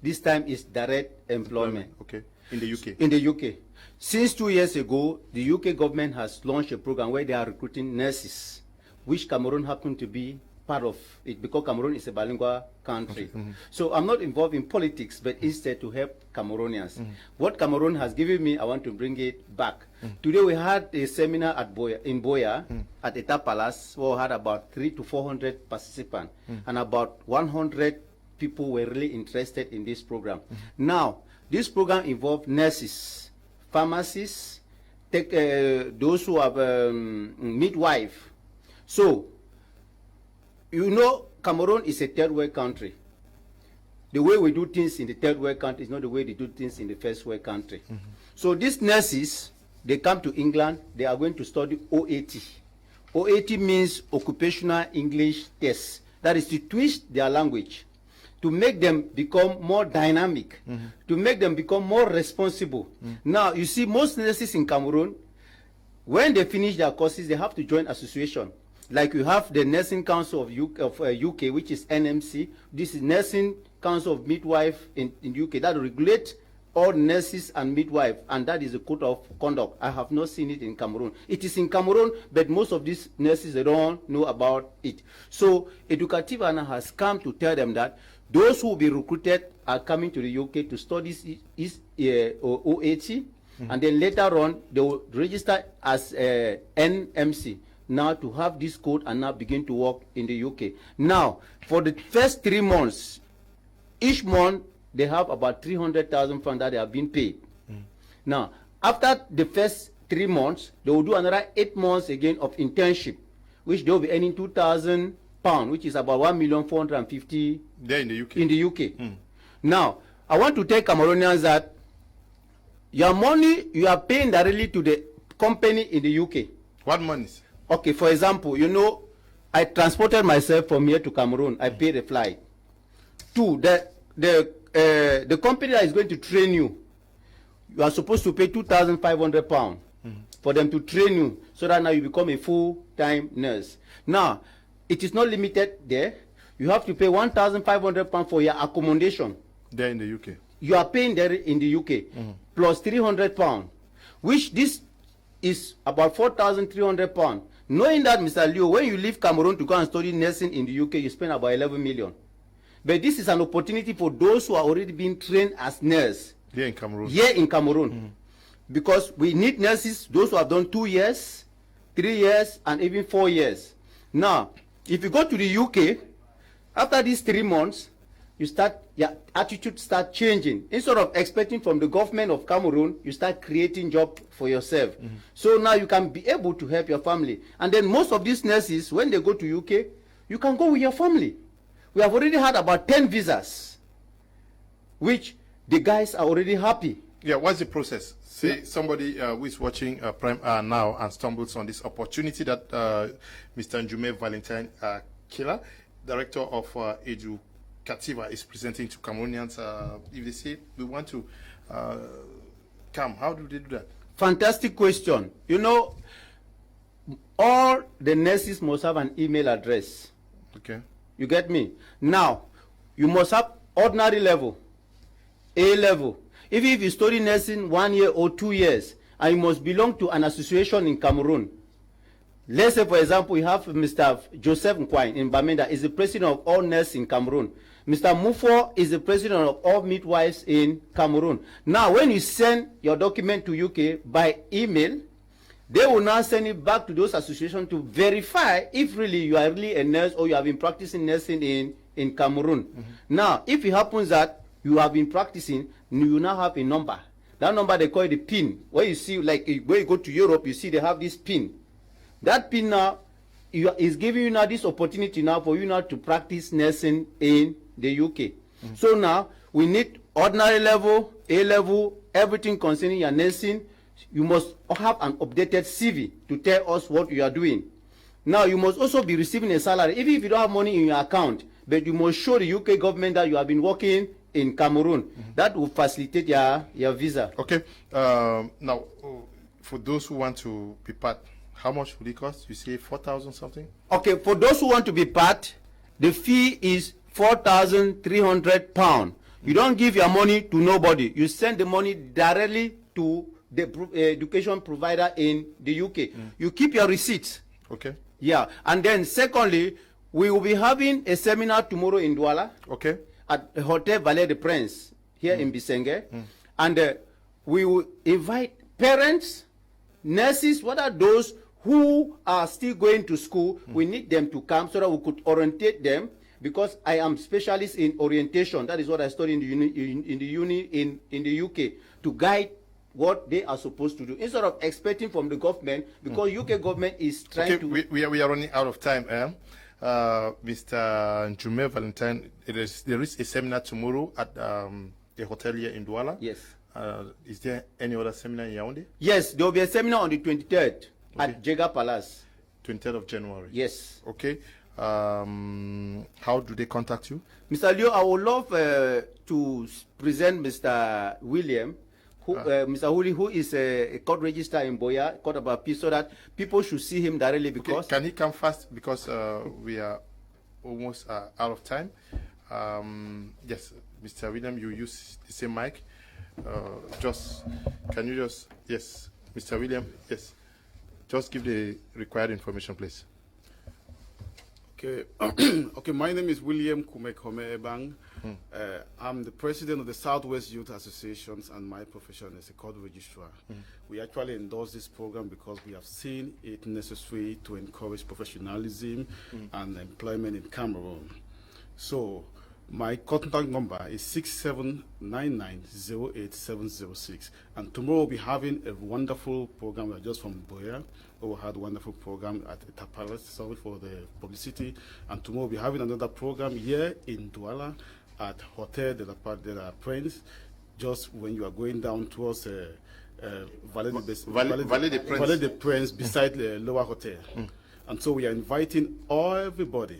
This time is direct employment. Okay. In the UK? In the UK. Since 2 years ago, the UK government has launched a program where they are recruiting nurses, which Cameroon happened to be part of it because Cameroon is a bilingual country. Okay. So I'm not involved in politics, but instead to help Cameroonians. What Cameroon has given me, I want to bring it back. Today we had a seminar at Boya, at Eta Palace, where we had about 300 to 400 participants, and about 100 people were really interested in this program. Now, this program involved nurses, pharmacists, those who have midwife. So, you know, Cameroon is a third world country. The way we do things in the third world country is not the way they do things in the first world country. So these nurses, they come to England, they are going to study OAT. OAT means Occupational English Test. That is to twist their language, to make them become more dynamic, to make them become more responsible. Now, you see, most nurses in Cameroon, when they finish their courses, they have to join association. Like you have the Nursing Council of UK, which is NMC. This is Nursing Council of Midwife in UK that regulates all nurses and midwives, and that is a code of conduct. I have not seen it in Cameroon. It is in Cameroon, but most of these nurses, they don't know about it. So Educativa has come to tell them that those who will be recruited are coming to the UK to study OAT, and then later on they will register as NMC. Now to have this code and now begin to work in the UK. Now, for the first 3 months, each month they have about 300,000 funds that they have been paid. Now, after the first 3 months, they will do another 8 months again of internship, which they will be earning £2,000, which is about 1,450,000 there in the UK. in the UK. Now, I want to tell Cameroonians that your money you are paying directly to the company in the UK. What monies? Okay, for example, you know, I transported myself from here to Cameroon. I paid a flight. 2, the company that is going to train you, you are supposed to pay £2,500 for them to train you, so that now you become a full-time nurse. Now, it is not limited there. You have to pay £1,500 for your accommodation. There in the UK. You are paying there in the UK, plus £300, which this is about £4,300. Knowing that, Mr. Leo, when you leave Cameroon to go and study nursing in the UK, you spend about 11 million. But this is an opportunity for those who are already being trained as nurses. Here in Cameroon. Here in Cameroon. Because we need nurses, those who have done 2 years, 3 years, and even 4 years. Now, if you go to the UK, after these 3 months, you start, your attitude start changing. Instead of expecting from the government of Cameroon, you start creating job for yourself. So now you can be able to help your family. And then most of these nurses, when they go to UK, you can go with your family. We have already had about 10 visas, which the guys are already happy. Yeah, what's the process? Say somebody who is watching Prime now and stumbles on this opportunity that Mr. Njume Valentine Killer, Director of Educativa, is presenting to Cameroonians. If they say we want to come, how do they do that? Fantastic question. You know, all the nurses must have an email address. Okay. You get me? Now, you must have ordinary level, A level. Even if you study nursing 1 year or 2 years, and you must belong to an association in Cameroon. Let's say, for example, you have Mr. Joseph Nkwai in Bamenda, is the president of all nurses in Cameroon. Mr. Mufo is the president of all midwives in Cameroon. Now, when you send your document to UK by email, they will now send it back to those associations to verify if really you are really a nurse or you have been practicing nursing in Cameroon. Now, if it happens that you have been practicing, you now have a number. That number they call it the PIN. Where you see, like when you go to Europe, you see they have this PIN. That PIN now is giving you now this opportunity now for you now to practice nursing in the UK. So now we need ordinary level, A level, everything concerning your nursing. You must have an updated CV to tell us what you are doing. Now, you must also be receiving a salary, even if you don't have money in your account, but you must show the UK government that you have been working in Cameroon. That will facilitate your visa. Okay. Now, for those who want to be part, how much will it cost? You say 4,000 something? Okay, for those who want to be part, the fee is £4,300. You don't give your money to nobody. You send the money directly to the education provider in the UK. You keep your receipts. Okay. Yeah. And then secondly, we will be having a seminar tomorrow in Douala. Okay. At the Hotel Valais de Prince here in Bisenge. And we will invite parents, nurses, what are those who are still going to school? We need them to come so that we could orientate them, because I am specialist in orientation. That is what I study in the uni in the UK, to guide what they are supposed to do, instead of expecting from the government, because UK government is trying to... We are running out of time. Mr. Njume Valentine, there is a seminar tomorrow at the hotel here in Douala. Yes. Is there any other seminar in Yaoundé? Yes, there will be a seminar on the 23rd at Jega Palace. 23rd of January? Yes. Okay. How do they contact you? Mr. Leo, I would love to present Mr. William, Mr. Huli, who is a court registrar in Boya, Court of Appeal, so that people should see him directly. Because can he come fast? Because we are almost out of time. Yes, Mr. William, you use the same mic. Can you just, yes, Mr. William, yes, just give the required information, please. Okay, okay. My name is William Kumekome Ebang. I'm the president of the Southwest Youth Associations, and my profession is a court registrar. We actually endorse this program because we have seen it necessary to encourage professionalism and employment in Cameroon. So My contact number is 6799087006. And tomorrow we'll be having a wonderful program. We're just from Boya. We had a wonderful program at Itapalas. Sorry for the publicity. And tomorrow we'll be having another program here in Douala at Hotel de la Prince, just when you are going down towards Vallée de Prince beside the Lower Hotel. And so we are inviting everybody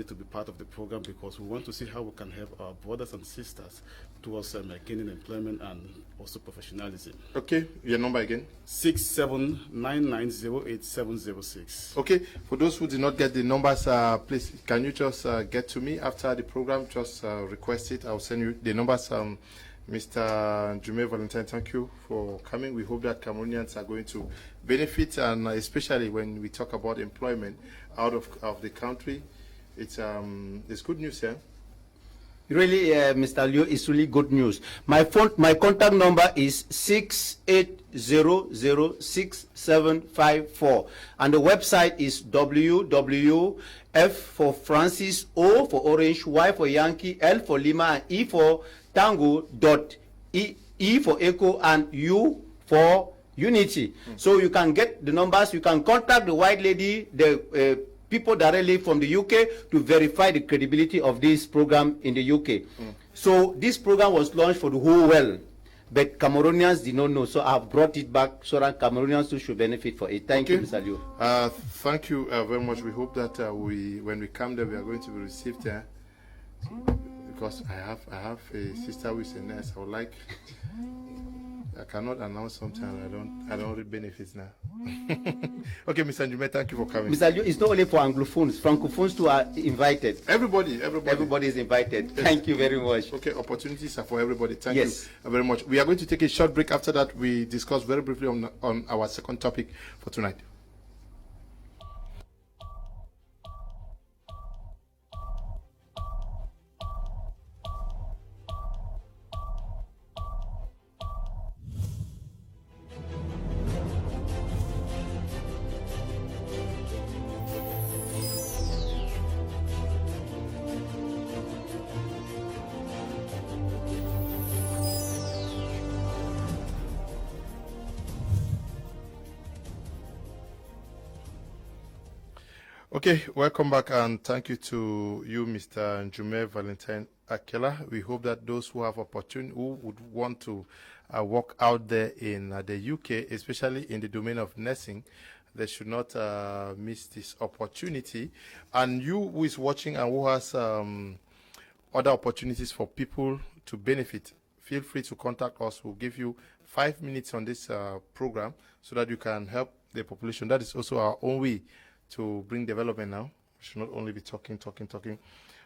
to be part of the program, because we want to see how we can help our brothers and sisters towards gaining employment and also professionalism. Okay, your number again? 6799087006. Okay, for those who did not get the numbers, please, can you just get to me after the program? Just request it. I'll send you the numbers. Mr. Jume Valentine, thank you for coming. We hope that Cameroonians are going to benefit, and especially when we talk about employment out of the country. It's good news, yeah? Really, Mr. Leo, it's really good news. My contact number is 68006754, and the website is www.f for Francis, O for Orange, Y for Yankee, L for Lima, and E for Tango, E for Echo, and U for Unity. So you can get the numbers. You can contact the white lady, the people directly from the UK, to verify the credibility of this program in the UK. So this program was launched for the whole world, but Cameroonians did not know. So I've brought it back so that Cameroonians too should benefit for it. Thank you, Mr. Liu. Thank you very much. We hope that when we come there, we are going to be received there. Because I have a sister who is a nurse. I would like. I cannot announce something. I don't read benefits now. Okay, Mr. Njume, thank you for coming. Mr. Liu, it's not only for Anglophones. Francophones too are invited. Everybody is invited. Yes. Thank you very much. Okay, opportunities are for everybody. Thank you very much. We are going to take a short break. After that, we discuss very briefly on our second topic for tonight. Okay, welcome back, and thank you to you, Mr. Njume Valentine Akela. We hope that those who have opportunity, who would want to work out there in the UK, especially in the domain of nursing, they should not miss this opportunity. And you who is watching and who has other opportunities for people to benefit, feel free to contact us. We'll give you 5 minutes on this program so that you can help the population. That is also our own way to bring development now. We should not only be talking.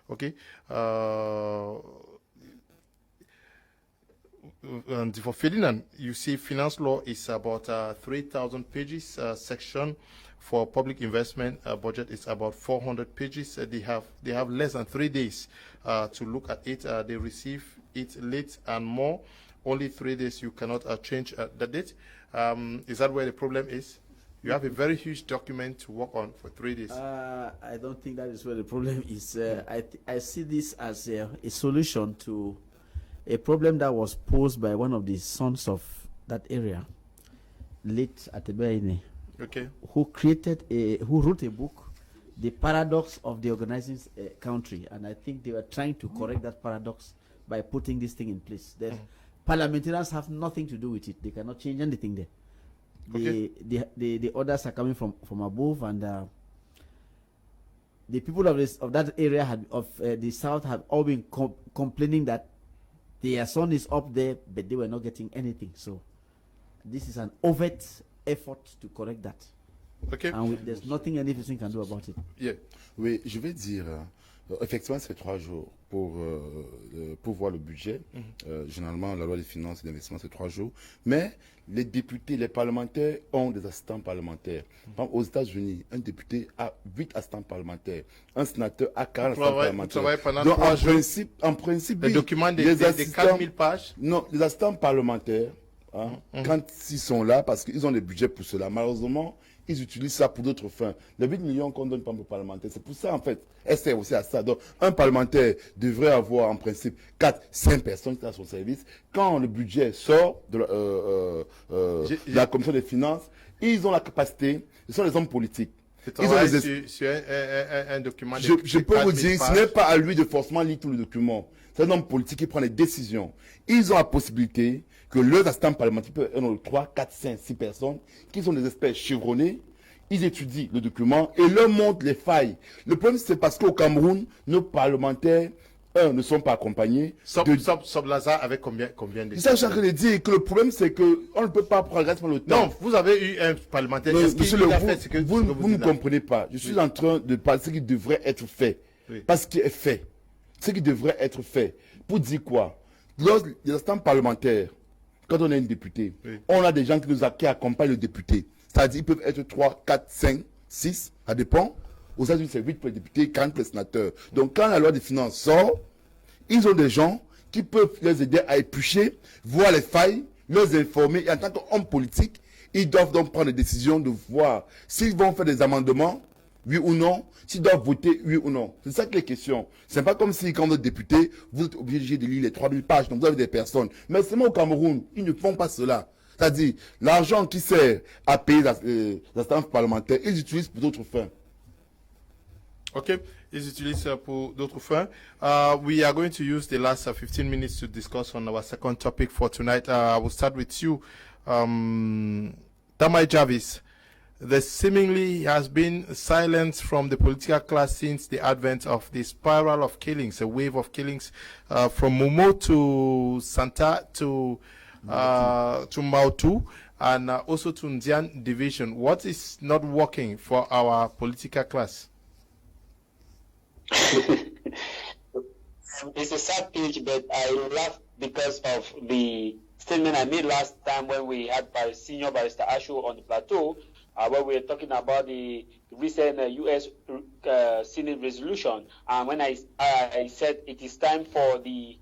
Okay. And for Ferdinand, you see, finance law is about 3,000 pages. Section for public investment budget is about 400 pages. They have less than 3 days to look at it. They receive it late and more. Only 3 days. You cannot change the date. Is that where the problem is? You have a very huge document to work on for 3 days. I don't think that is where the problem is. I see this as a solution to a problem that was posed by one of the sons of that area, late Atebeine, who wrote a book, The Paradox of the Organizing Country, and I think they were trying to correct that paradox by putting this thing in place. Parliamentarians have nothing to do with it. They cannot change anything there. The orders are coming from above, and the people of that area of the south have all been complaining that their son is up there, but they were not getting anything. So this is an overt effort to correct that. Okay. And there's nothing anything can do about it. Yeah. Oui, je vais dire. Effectivement, c'est 3 jours pour voir le budget. Généralement, la loi des finances et d'investissement, c'est 3 jours. Mais les députés, les parlementaires ont des assistants parlementaires. Par exemple, aux États-Unis, un député a 8 assistants parlementaires. Un sénateur a 40 assistants parlementaires. Donc, en principe, le document des 4000 pages. Non, les assistants parlementaires, quand ils sont là, parce qu'ils ont le budget pour cela, malheureusement, ils utilisent ça pour d'autres fins. Les 8 millions qu'on donne par aux parlementaires, c'est pour ça en fait. Elle sert aussi à ça. Donc un parlementaire devrait avoir en principe 4-5 personnes qui sont à son service. Quand le budget sort de la commission des finances, ils ont la capacité, ce sont les hommes politiques. Ils ont sur un document. Je peux vous dire, ce n'est pas à lui de forcément lire tout le document. C'est un homme politique qui prend les décisions. Ils ont la possibilité que leurs assistants parlementaires peuvent être 3, 4, 5, 6 personnes qui sont des experts chevronnés. Ils étudient le document et leur montrent les failles. Le problème, c'est parce qu'au Cameroun, nos parlementaires, ne sont pas accompagnés. Sob Lazare avec combien de... C'est ça que j'ai envie de dire, que le problème, c'est qu'on ne peut pas progresser le temps. Non, vous avez eu un parlementaire. Monsieur vous ne comprenez pas. Je suis en train de parler de ce qui devrait être fait. Oui. Pas ce qui est fait. Ce qui devrait être fait. Pour dire quoi? Lorsque les assistants parlementaires, quand on est un député, on a des gens qui accompagnent le député. C'est-à-dire qu'ils peuvent être 3, 4, 5, 6, ça dépend. Aux États-Unis, c'est 8 pour les députés, 40 pour les sénateurs. Donc, quand la loi des finances sort, ils ont des gens qui peuvent les aider à éplucher, voir les failles, les informer. Et en tant qu'homme politique, ils doivent donc prendre des décisions de voir s'ils vont faire des amendements, oui ou non, s'ils doivent voter, oui ou non. C'est ça que les questions. C'est pas comme si, quand vous êtes député, vous êtes obligé de lire les 3000 pages, donc vous avez des personnes. Mais seulement au Cameroun, ils ne font pas cela. C'est-à-dire, l'argent qui sert à payer les assistants parlementaires, ils utilisent pour d'autres fins. Okay, ils utilisent pour d'autres fins. We are going to use the last 15 minutes to discuss on our second topic for tonight. I will start with you, Tamai Jarvis. There seemingly has been silence from the political class since the advent of the spiral of killings, a wave of killings from Momo to Santa to Mautu and also to Ndian division. What is not working for our political class? It's a sad page, but I laugh because of the statement I made last time when we had Senior Barrister Ashu on the plateau, where we were talking about the recent U.S. Senate resolution. And when I said it is time for the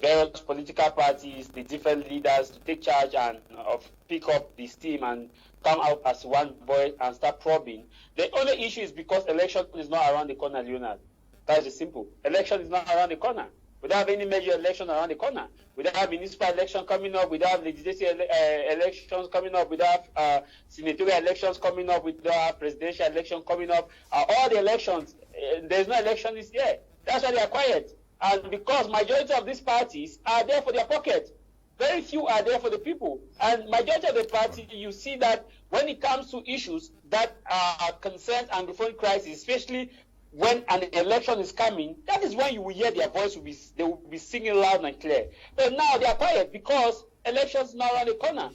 various political parties, the different leaders to take charge and pick up the steam and come out as one voice and start probing. The only issue is because election is not around the corner, Leonard. That's just simple. Election is not around the corner. We don't have any major election around the corner. We don't have municipal election coming up. We don't have legislative elections coming up. We don't have senatorial elections coming up. We don't have presidential election coming up. All the elections, there's no election this year. That's why they are quiet. And because majority of these parties are there for their pocket. Very few are there for the people. And majority of the party, you see that when it comes to issues that are concerned Anglophone crisis, especially when an election is coming, that is when you will hear their voice, they will be singing loud and clear. But now they are quiet because elections are now around the corner.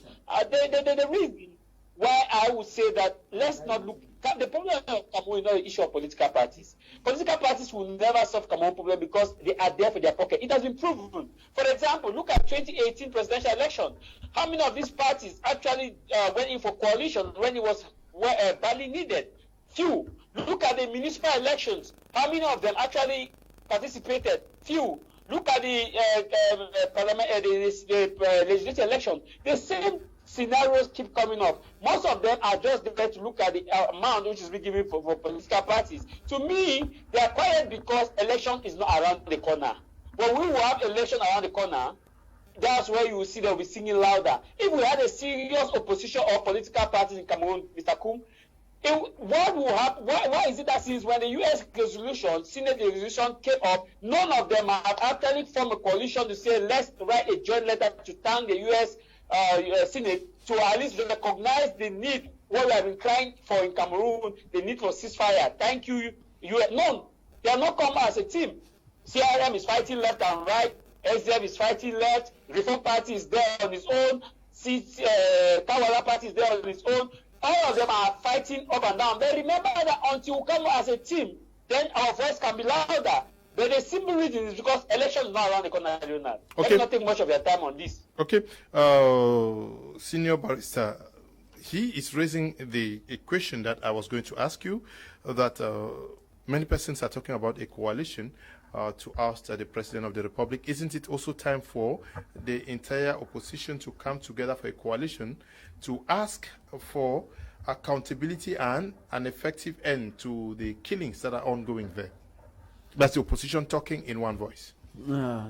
The reason why I would say that let's not look, the problem of Cameroon is not the issue of political parties. Political parties will never solve Cameroon problem because they are there for their pocket. It has been proven. For example, look at 2018 presidential election. How many of these parties actually went in for coalition when it was badly needed? Few. Look at the municipal elections. How many of them actually participated? Few. Look at the legislative election. The same scenarios keep coming up. Most of them are just there to look at the amount which is being given for political parties. To me, they are quiet because election is not around the corner. When we will have election around the corner, that's where you will see they'll be singing louder. If we had a serious opposition of political parties in Cameroon, Mr. Kum, what will happen? Why is it that since when the U.S. resolution, Senate resolution came up, none of them have actually formed a coalition to say let's write a joint letter to thank the U.S. Senate to at least recognize the need, what we have been crying for in Cameroon, the need for ceasefire. Thank you. None. They are not come as a team. CRM is fighting left and right. SDF is fighting left. Reform Party is there on its own. Kawala Party is there on its own. All of them are fighting up and down. But remember that until we come as a team, then our voice can be louder. But the simple reason is because election is not around the corner, Leonard. Okay. Let me not take much of your time on this. Okay. Senior Barrister, he is raising a question that I was going to ask you, that many persons are talking about a coalition to oust the President of the Republic. Isn't it also time for the entire opposition to come together for a coalition to ask for accountability and an effective end to the killings that are ongoing there? That's the opposition talking in one voice.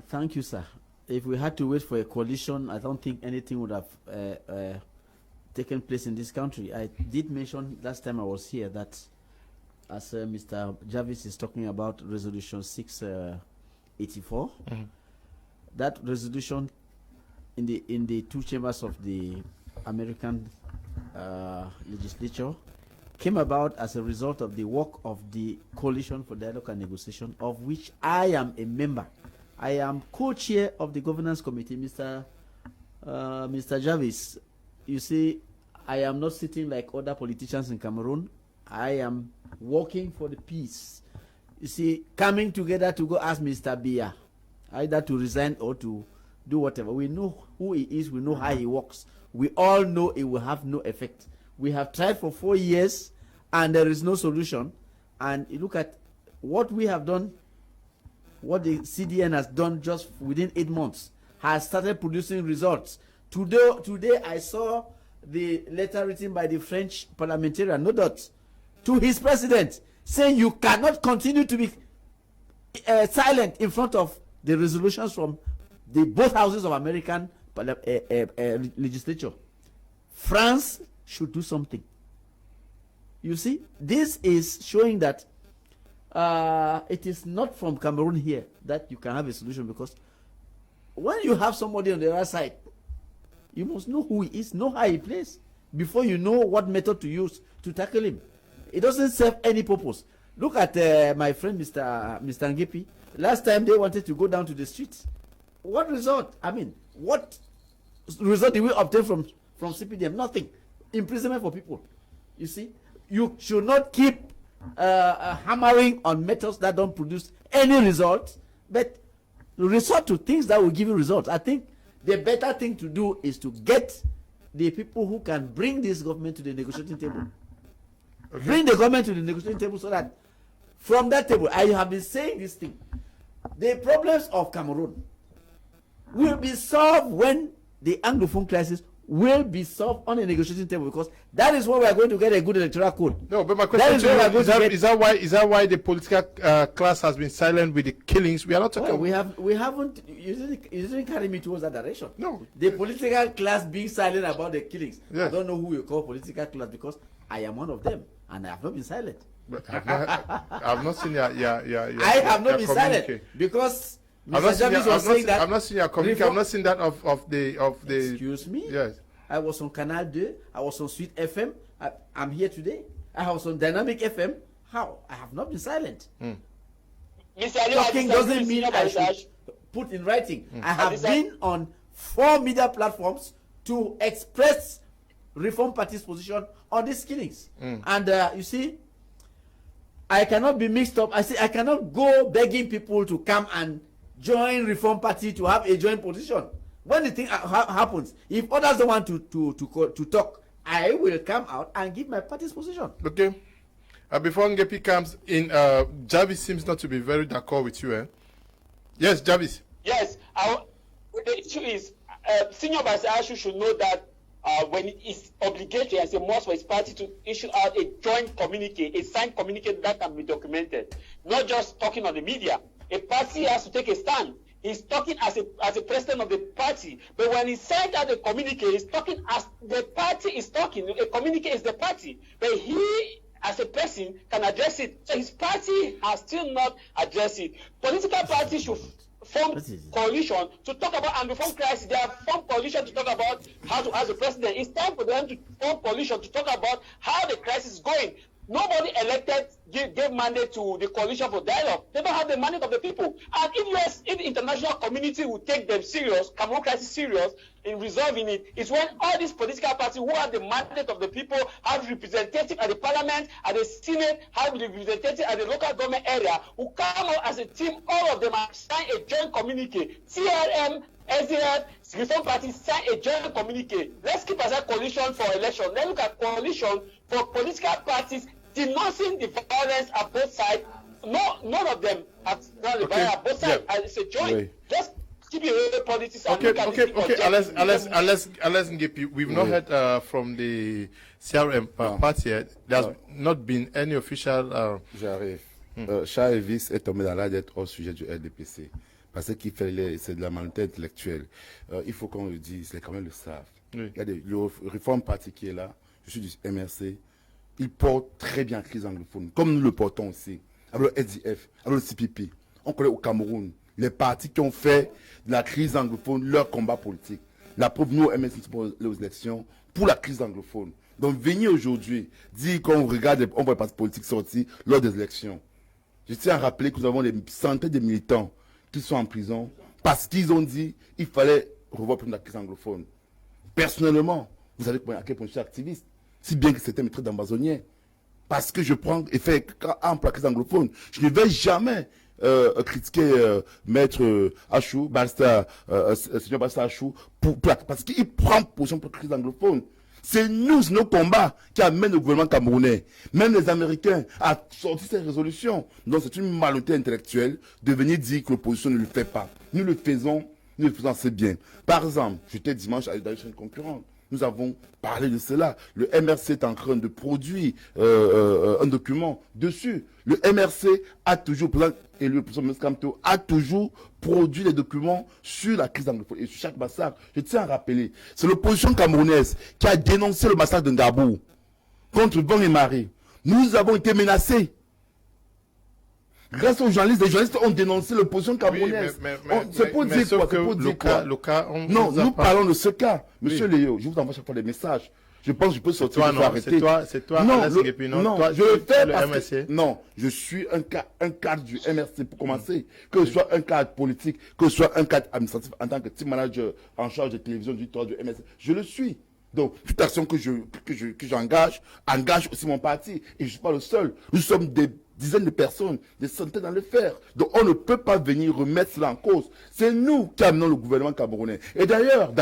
Thank you, sir. If we had to wait for a coalition, I don't think anything would have taken place in this country. I did mention last time I was here that, as Mr. Jarvis is talking about Resolution 684, that resolution in the two chambers of the American legislature came about as a result of the work of the Coalition for Dialogue and Negotiation, of which I am a member. I am co-chair of the governance committee, Mr. Jarvis. You see, I am not sitting like other politicians in Cameroon. I am working for the peace. You see, coming together to go ask Mr. Biya either to resign or to do whatever. We know who he is. We know how he works. We all know it will have no effect. We have tried for 4 years, and there is no solution. And you look at what we have done, what the CDN has done just within 8 months, has started producing results. Today I saw the letter written by the French parliamentarian, no doubt, to his president, saying you cannot continue to be silent in front of the resolutions from the both houses of American legislature. France should do something. You see, this is showing that it is not from Cameroon here that you can have a solution, because when you have somebody on the other side, you must know who he is, know how he plays, before you know what method to use to tackle him. It doesn't serve any purpose. Look at my friend Mr. Ngepi. Last time they wanted to go down to the streets. What result? I mean, what result did we obtain from CPDM? Nothing. Imprisonment for people. You see, you should not keep hammering on methods that don't produce any results, but resort to things that will give you results. I think the better thing to do is to get the people who can bring this government to the negotiating table. Okay. Bring the government to the negotiating table, so that from that table, I have been saying this thing, the problems of Cameroon will be solved when the Anglophone crisis will be solved on a negotiating table, because that is where we are going to get a good electoral code. No, but my question is that why the political class has been silent with the killings? We are not talking. Well, we haven't. You didn't carry me towards that direction. No. The political class being silent about the killings. Yes. I don't know who you call political class, because I am one of them, and I have not been silent. But I've not seen your I have not been silent, because Mr. Jarvis was saying that. I'm not seeing your communique. I'm not seeing that of the. Excuse me. Yes. I was on Canal 2. I was on Sweet FM. I'm here today. I was on Dynamic FM. How? I have not been silent. Talking doesn't mean I should put in writing. I have been on 4 media platforms to express Reform Party's position on these killings. And you see, I cannot be mixed up. I cannot go begging people to come and join Reform Party to have a joint position. When the thing happens, if others don't want to talk, I will come out and give my party's position. Okay. Before Ngepi comes in, Jarvis seems not to be very d'accord with you. Yes, Jarvis. Yes. The issue is, Senior Vice Ashu should know that when it's obligatory as a must for his party to issue out a joint communique, a signed communique that can be documented, not just talking on the media. A party has to take a stand. He's talking as a president of the party, but when he sent out a communique, he's talking as the party is talking. A communique is the party, but he, as a person, can address it. So his party has still not addressed it. Political parties should form coalition to talk about Anglophone crisis. They have formed coalition to talk about how to ask the president. It's time for them to form coalition to talk about how the crisis is going. Nobody elected gave mandate to the Coalition for Dialogue. They don't have the mandate of the people. And if the international community will take them serious, Cameroon crisis serious, in resolving it, is when all these political parties who have the mandate of the people, have representative at the parliament, at the senate, have representative at the local government area, who come out as a team, all of them have signed a joint communique. TRM, SDF, Reform Party sign a joint communique. Let's keep aside coalition for election. Let's look at coalition for political parties denouncing the violence at both sides. No, none of them have done the violence at both sides. And it's a joint. Just keep away politics and Okay, look at okay, it okay. objectively. Alex Ngepi, we've not heard from the CRM party yet. There's not been any official. J'arrive. Charles Elvis est tombé dans la dette au sujet du RDPC. Parce qu'il fait c'est de la malhonnêteté intellectuelle. Il faut qu'on le dise, les Camerounais le savent. Oui. Il y a le Réforme Parti qui est là. Je suis du MRC. Il porte très bien la crise anglophone, comme nous le portons aussi. Avec le SDF, avec le CPP. On connaît au Cameroun les partis qui ont fait de la crise anglophone leur combat politique. La preuve, nous, au MRC, pour les élections, pour la crise anglophone. Donc, venir aujourd'hui dire qu'on regarde, on voit les partis politiques sortir lors des élections. Je tiens à rappeler que nous avons des centaines de militants qui sont en prison parce qu'ils ont dit qu'il fallait revoir la crise anglophone. Personnellement, vous savez à quel point je suis activiste, si bien que c'était mes traits d'ambazonnier. Parce que je prends et fais un pour la crise anglophone. Je ne vais jamais critiquer Maître Achou, Seigneur Basta Achou, parce qu'il prend position pour la crise anglophone. C'est nous, nos combats qui amènent le gouvernement camerounais. Même les Américains ont sorti ces résolutions. Donc c'est une malhonnêteté intellectuelle de venir dire que l'opposition ne le fait pas. Nous le faisons assez bien. Par exemple, j'étais dimanche dans une concurrente. Nous avons parlé de cela. Le MRC est en train de produire un document dessus. Le MRC a toujours, et le professeur Meskamto a toujours produit des documents sur la crise anglophone et sur chaque massacre. Je tiens à rappeler, c'est l'opposition camerounaise qui a dénoncé le massacre de Ngabou contre Bon et Marie. Nous avons été menacés. Grâce aux journalistes, les journalistes ont dénoncé l'opposition camerounaise. C'est pour dire quoi? Non, nous parlons de ce cas. Monsieur Léo, je vous envoie chaque fois des messages. Je pense que je peux sortir. C'est toi, non, je le fais parce que, non, je suis un cadre du MRC pour commencer. Que ce soit un cadre politique, que ce soit un cadre administratif en tant que team manager en charge de télévision du MRC, je le suis. Donc, toute action que j'engage, engage aussi mon parti. Et je ne suis pas le seul. Nous sommes des dizaines de personnes, des centaines dans le faire. Donc, on ne peut pas venir remettre cela en cause. C'est nous qui amenons le gouvernement camerounais. Et d'ailleurs,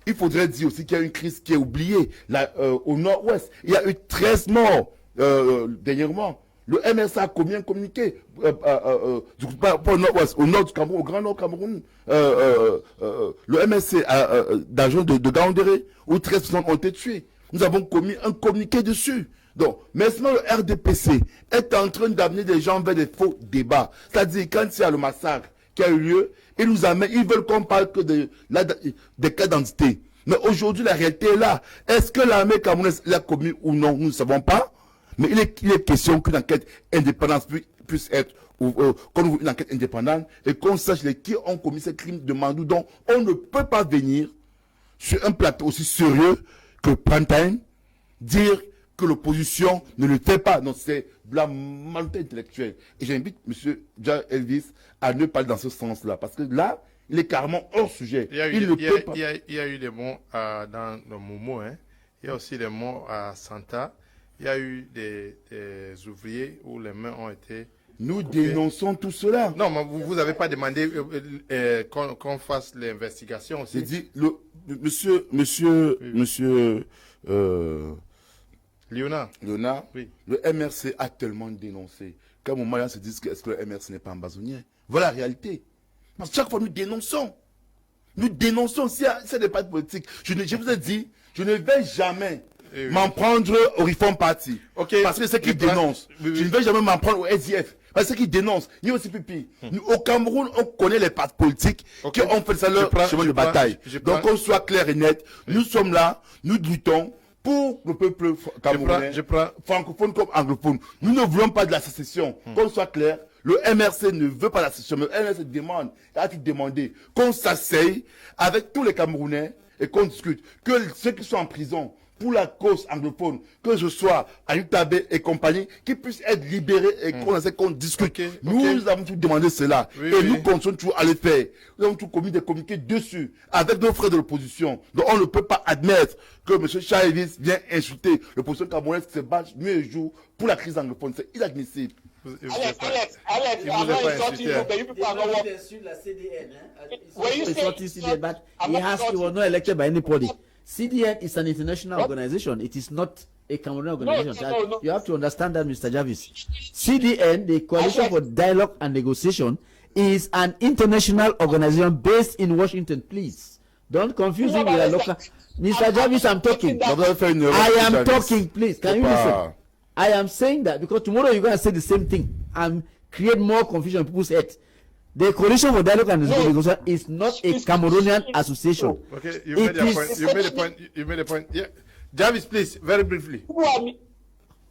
il faudrait dire aussi qu'il y a une crise qui est oubliée. Au nord-ouest, il y a eu 13 morts dernièrement. Le MRC a combien communiqué pas au nord-ouest, au nord du Cameroun, au grand nord Cameroun. Le MRC d'agents de Gaoundéré, où 13 personnes ont été tuées. Nous avons commis un communiqué dessus. Donc, maintenant, le RDPC est en train d'amener des gens vers des faux débats. C'est-à-dire, quand il y a le massacre qui a eu lieu, ils veulent qu'on parle que des cas d'identité. Mais aujourd'hui, la réalité est là. Est-ce que l'armée camerounaise l'a commis ou non? Nous ne savons pas. Mais il est question qu'une enquête indépendante puisse être, qu'on ouvre une enquête indépendante et qu'on sache qui ont commis ces crimes de Mandou. Donc, on ne peut pas venir sur un plateau aussi sérieux que Prime dire que l'opposition ne le fait pas. Donc, c'est de la malhonnêteté intellectuelle. Et j'invite M. Charles Elvis à ne pas aller dans ce sens-là. Parce que là, il est carrément hors sujet. Il y a eu des mots dans le Momo. Hein. Il y a aussi des mots à Santa. Il y a eu des ouvriers où les mains ont été... Nous dénonçons tout cela. Non, mais vous n'avez pas demandé qu'on fasse l'investigation aussi. J'ai dit, monsieur Léonard, oui. Le MRC a tellement dénoncé qu'à un moment, ils se disent que est-ce que le MRC n'est pas ambazonien. Voilà la réalité. Parce que chaque fois, nous dénonçons. Nous dénonçons. Si c'est des partis politiques, je vous ai dit, je ne vais jamais m'en prendre au Reform Party. Okay. Parce que c'est qu'ils dénoncent. Je ne vais jamais m'en prendre au SDF. Parce qu'ils dénoncent. Ni au CPP. Au Cameroun, on connaît les partis politiques qui ont fait ça leur chemin de bataille. Donc, qu'on soit clair et net. Nous sommes là, nous luttons pour le peuple camerounais, francophone comme anglophone. Nous ne voulons pas de la sécession. Qu'on soit clair. Le MRC ne veut pas la sécession. Le MRC demande, a-t-il demandé qu'on s'asseye avec tous les Camerounais et qu'on discute. Que ceux qui sont en prison pour la cause anglophone, que ce soit à Utabé et compagnie, qui puissent être libérés et qu'on discute. Nous avons tout demandé cela. Nous continuons toujours à le faire. Nous avons tout commis des communiqués dessus, avec nos frères de l'opposition. Donc on ne peut pas admettre que M. Chahivis vient insulter l'opposition camerounaise qui se bat nuit et jour pour la crise anglophone. C'est inadmissible. Alex, I'm not insulting you, but you people are not working. He was not elected by anybody. CDN is an international organization. It is not a Cameroonian organization. No. You have to understand that, Mr. Jarvis. CDN, the Coalition for Dialogue and Negotiation, is an international organization based in Washington. Please don't confuse it with a local. Mr. Jarvis, I'm talking. I am talking. Please, can you listen? I am saying that because tomorrow you're going to say the same thing and create more confusion in people's heads. The Coalition for Dialogue and Negotiation is not a Cameroonian association. Okay, you made a point. You made a point. You made a point. Yeah, Jarvis, please, very briefly.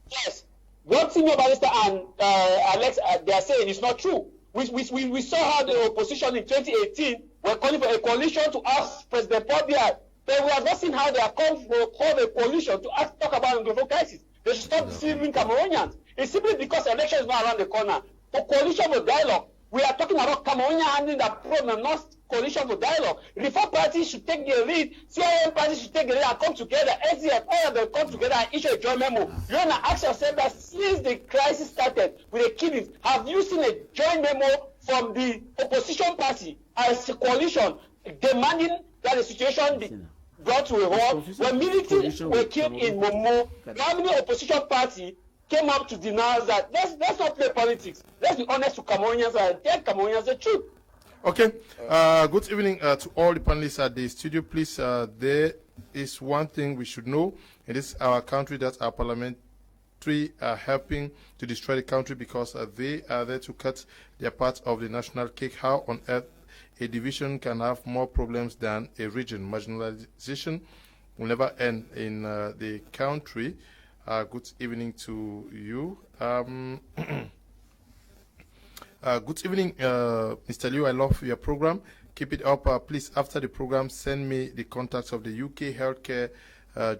Yes, what Senior Barrister and Alex they are saying is not true. We saw how the opposition in 2018 were calling for a coalition to ask President Paul Biya. But we have not seen how they are called a coalition to talk about the Anglophone crisis. They should stop deceiving Cameroonians. It's simply because election is not around the corner. For Coalition for Dialogue, we are talking about Cameroonians handling that problem, not Coalition for Dialogue. Reform parties should take the lead. CIM parties should take the lead and come together. SDF, all of them come together and issue a joint memo. You want to ask yourself that since the crisis started with the killings, have you seen a joint memo from the opposition party as a coalition demanding that the situation be brought to a halt? When militants were killed in Momo, how many opposition party came up to denounce that? Let's not play politics. Let's be honest to Cameroonians and tell Cameroonians the truth. Okay. Good evening to all the panelists at the studio. Please, there is one thing we should know. It is our country that our parliamentary are helping to destroy the country because they are there to cut their part of the national cake. How on earth a division can have more problems than a region? Marginalization will never end in the country. Good evening to you. Good evening, Mr. Liu. I love your program. Keep it up. Please, after the program, send me the contacts of the UK healthcare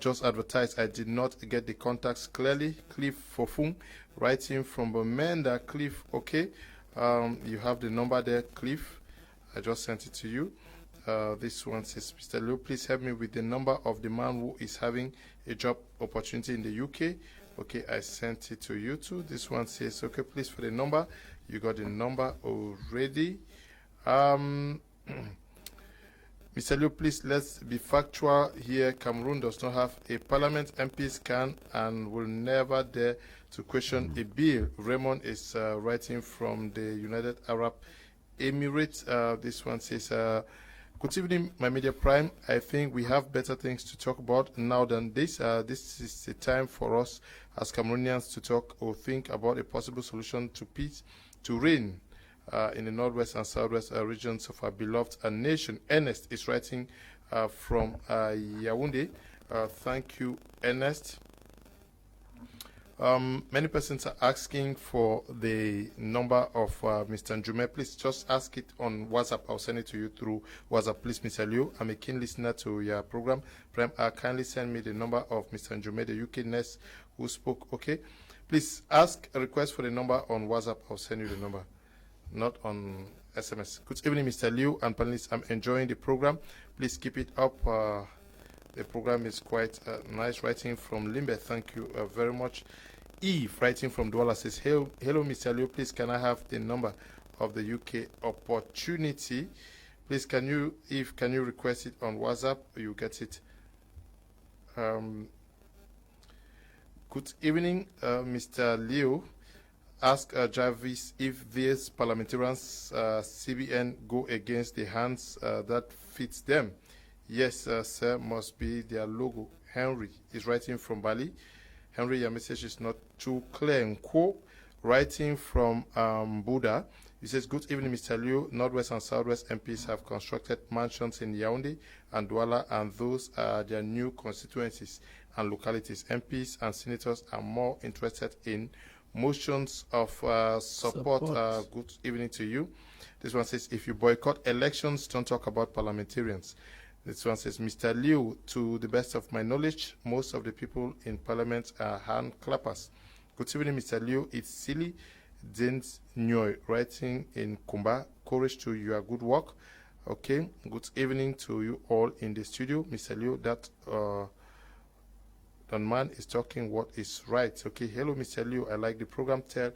just advertised. I did not get the contacts clearly. Cliff Fofung, writing from Bamenda. Cliff, okay. You have the number there, Cliff. I just sent it to you. This one says, Mr. Liu, please help me with the number of the man who is having a job opportunity in the UK. Okay, I sent it to you too. This one says, okay, please for the number. You got the number already. Mr. Liu, please, let's be factual here. Cameroon does not have a parliament. MPs can and will never dare to question a bill. Raymond is writing from the United Arab Emirates. This one says, good evening, my media prime. I think we have better things to talk about now than this. This is the time for us as Cameroonians to talk or think about a possible solution to peace, to reign in the northwest and southwest regions of our beloved nation. Ernest is writing from Yaoundé. Thank you, Ernest. Many persons are asking for the number of Mr. Njume. Please just ask it on WhatsApp. I'll send it to you through WhatsApp. Please, Mr. Liu, I'm a keen listener to your program. Kindly send me the number of Mr. Njume, the UK nurse who spoke. Okay. Please ask a request for the number on WhatsApp. I'll send you the number, not on SMS. Good evening, Mr. Liu and panelists. I'm enjoying the program. Please keep it up. The program is quite nice. Writing from Limbe. Thank you very much. Eve, writing from Douala, says, hello, Mr. Liu. Please, can I have the number of the UK opportunity? Please, can you request it on WhatsApp? You get it. Good evening, Mr. Liu. Ask Jarvis if these parliamentarians, CBN, go against the hands that fits them. Yes, sir, must be their logo. Henry is writing from Bali. Henry, your message is not too clear. Nko, writing from Buddha. He says, good evening, Mr. Liu. Northwest and Southwest MPs have constructed mansions in Yaoundé and Douala, and those are their new constituencies and localities. MPs and senators are more interested in motions of support. Good evening to you. This one says, if you boycott elections, don't talk about parliamentarians. This one says, Mr. Liu, to the best of my knowledge, most of the people in parliament are hand clappers. Good evening, Mr. Liu. It's silly. Dins Nyoy, writing in Kumba. Courage to your good work. Okay. Good evening to you all in the studio. Mr. Liu, that man is talking what is right. Okay. Hello, Mr. Liu. I like the program. Tell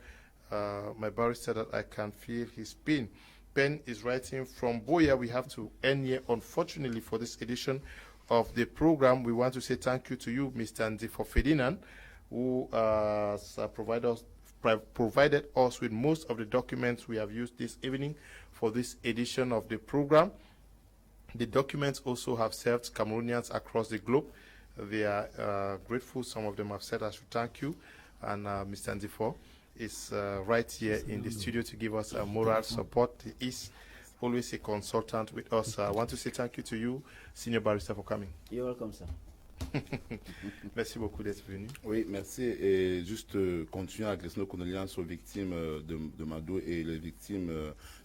my barrister that I can feel his pain. Ben is writing from Boya. We have to end here, unfortunately, for this edition of the program. We want to say thank you to you, Mr. Ndifo Ferdinand, who provided provided us with most of the documents we have used this evening for this edition of the program. The documents also have served Cameroonians across the globe. They are grateful. Some of them have said I should thank you. And Mr. Ndifo is right here in the studio to give us moral support. He is always a consultant with us. I want to say thank you to you, Senior Barrister, for coming. You're welcome, sir. Merci beaucoup d'être venu. Oui, merci. Et juste continuer à adresser nos condoléances aux victimes de Mado et les victimes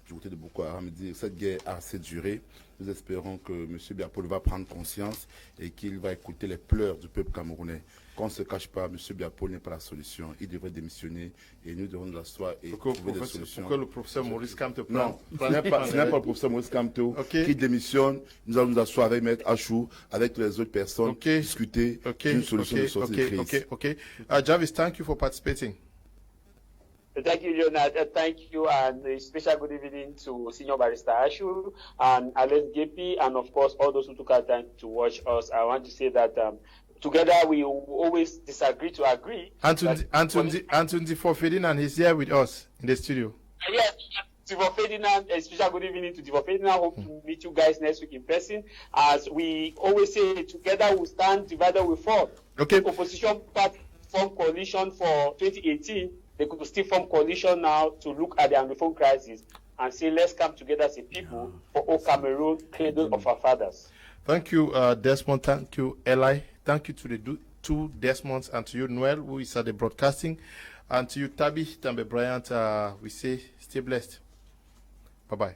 du côté de Boko Haram. Dire cette guerre a assez duré. Nous espérons que M. Biapol va prendre conscience et qu'il va écouter les pleurs du peuple camerounais. Qu'on ne se cache pas, M. Biapol n'est pas la solution. Il devrait démissionner et nous devons nous asseoir et trouver des solutions. Pourquoi le professeur Maurice Kamto Non, ce n'est pas le professeur Maurice Kamto qui démissionne. Nous allons nous asseoir avec Maître Achou, avec les autres personnes, discuter d'une solution de sortie de crise. Okay. Jarvis, thank you for participating. Thank you, Leonard. Thank you, and a special good evening to Senior Barrister Ashu and Alex Gepi, and of course all those who took our time to watch us. I want to say that together we always disagree to agree. Anthony Ferdinand is here with us in the studio. Yes, Divo Ferdinand, a special good evening to Divo Ferdinand. Hope to meet you guys next week in person. As we always say, together we stand, divided we fall. Okay. The opposition party formed coalition for 2018. They could still form coalition now to look at the Anglophone crisis and say, let's come together as a people for all Cameroon, cradle of our fathers. Thank you, Desmond. Thank you, Eli. Thank you to the two Desmonds, and to you, Noel, who is at the broadcasting, and to you, Tabi Tambe Bryant. We say, stay blessed. Bye-bye.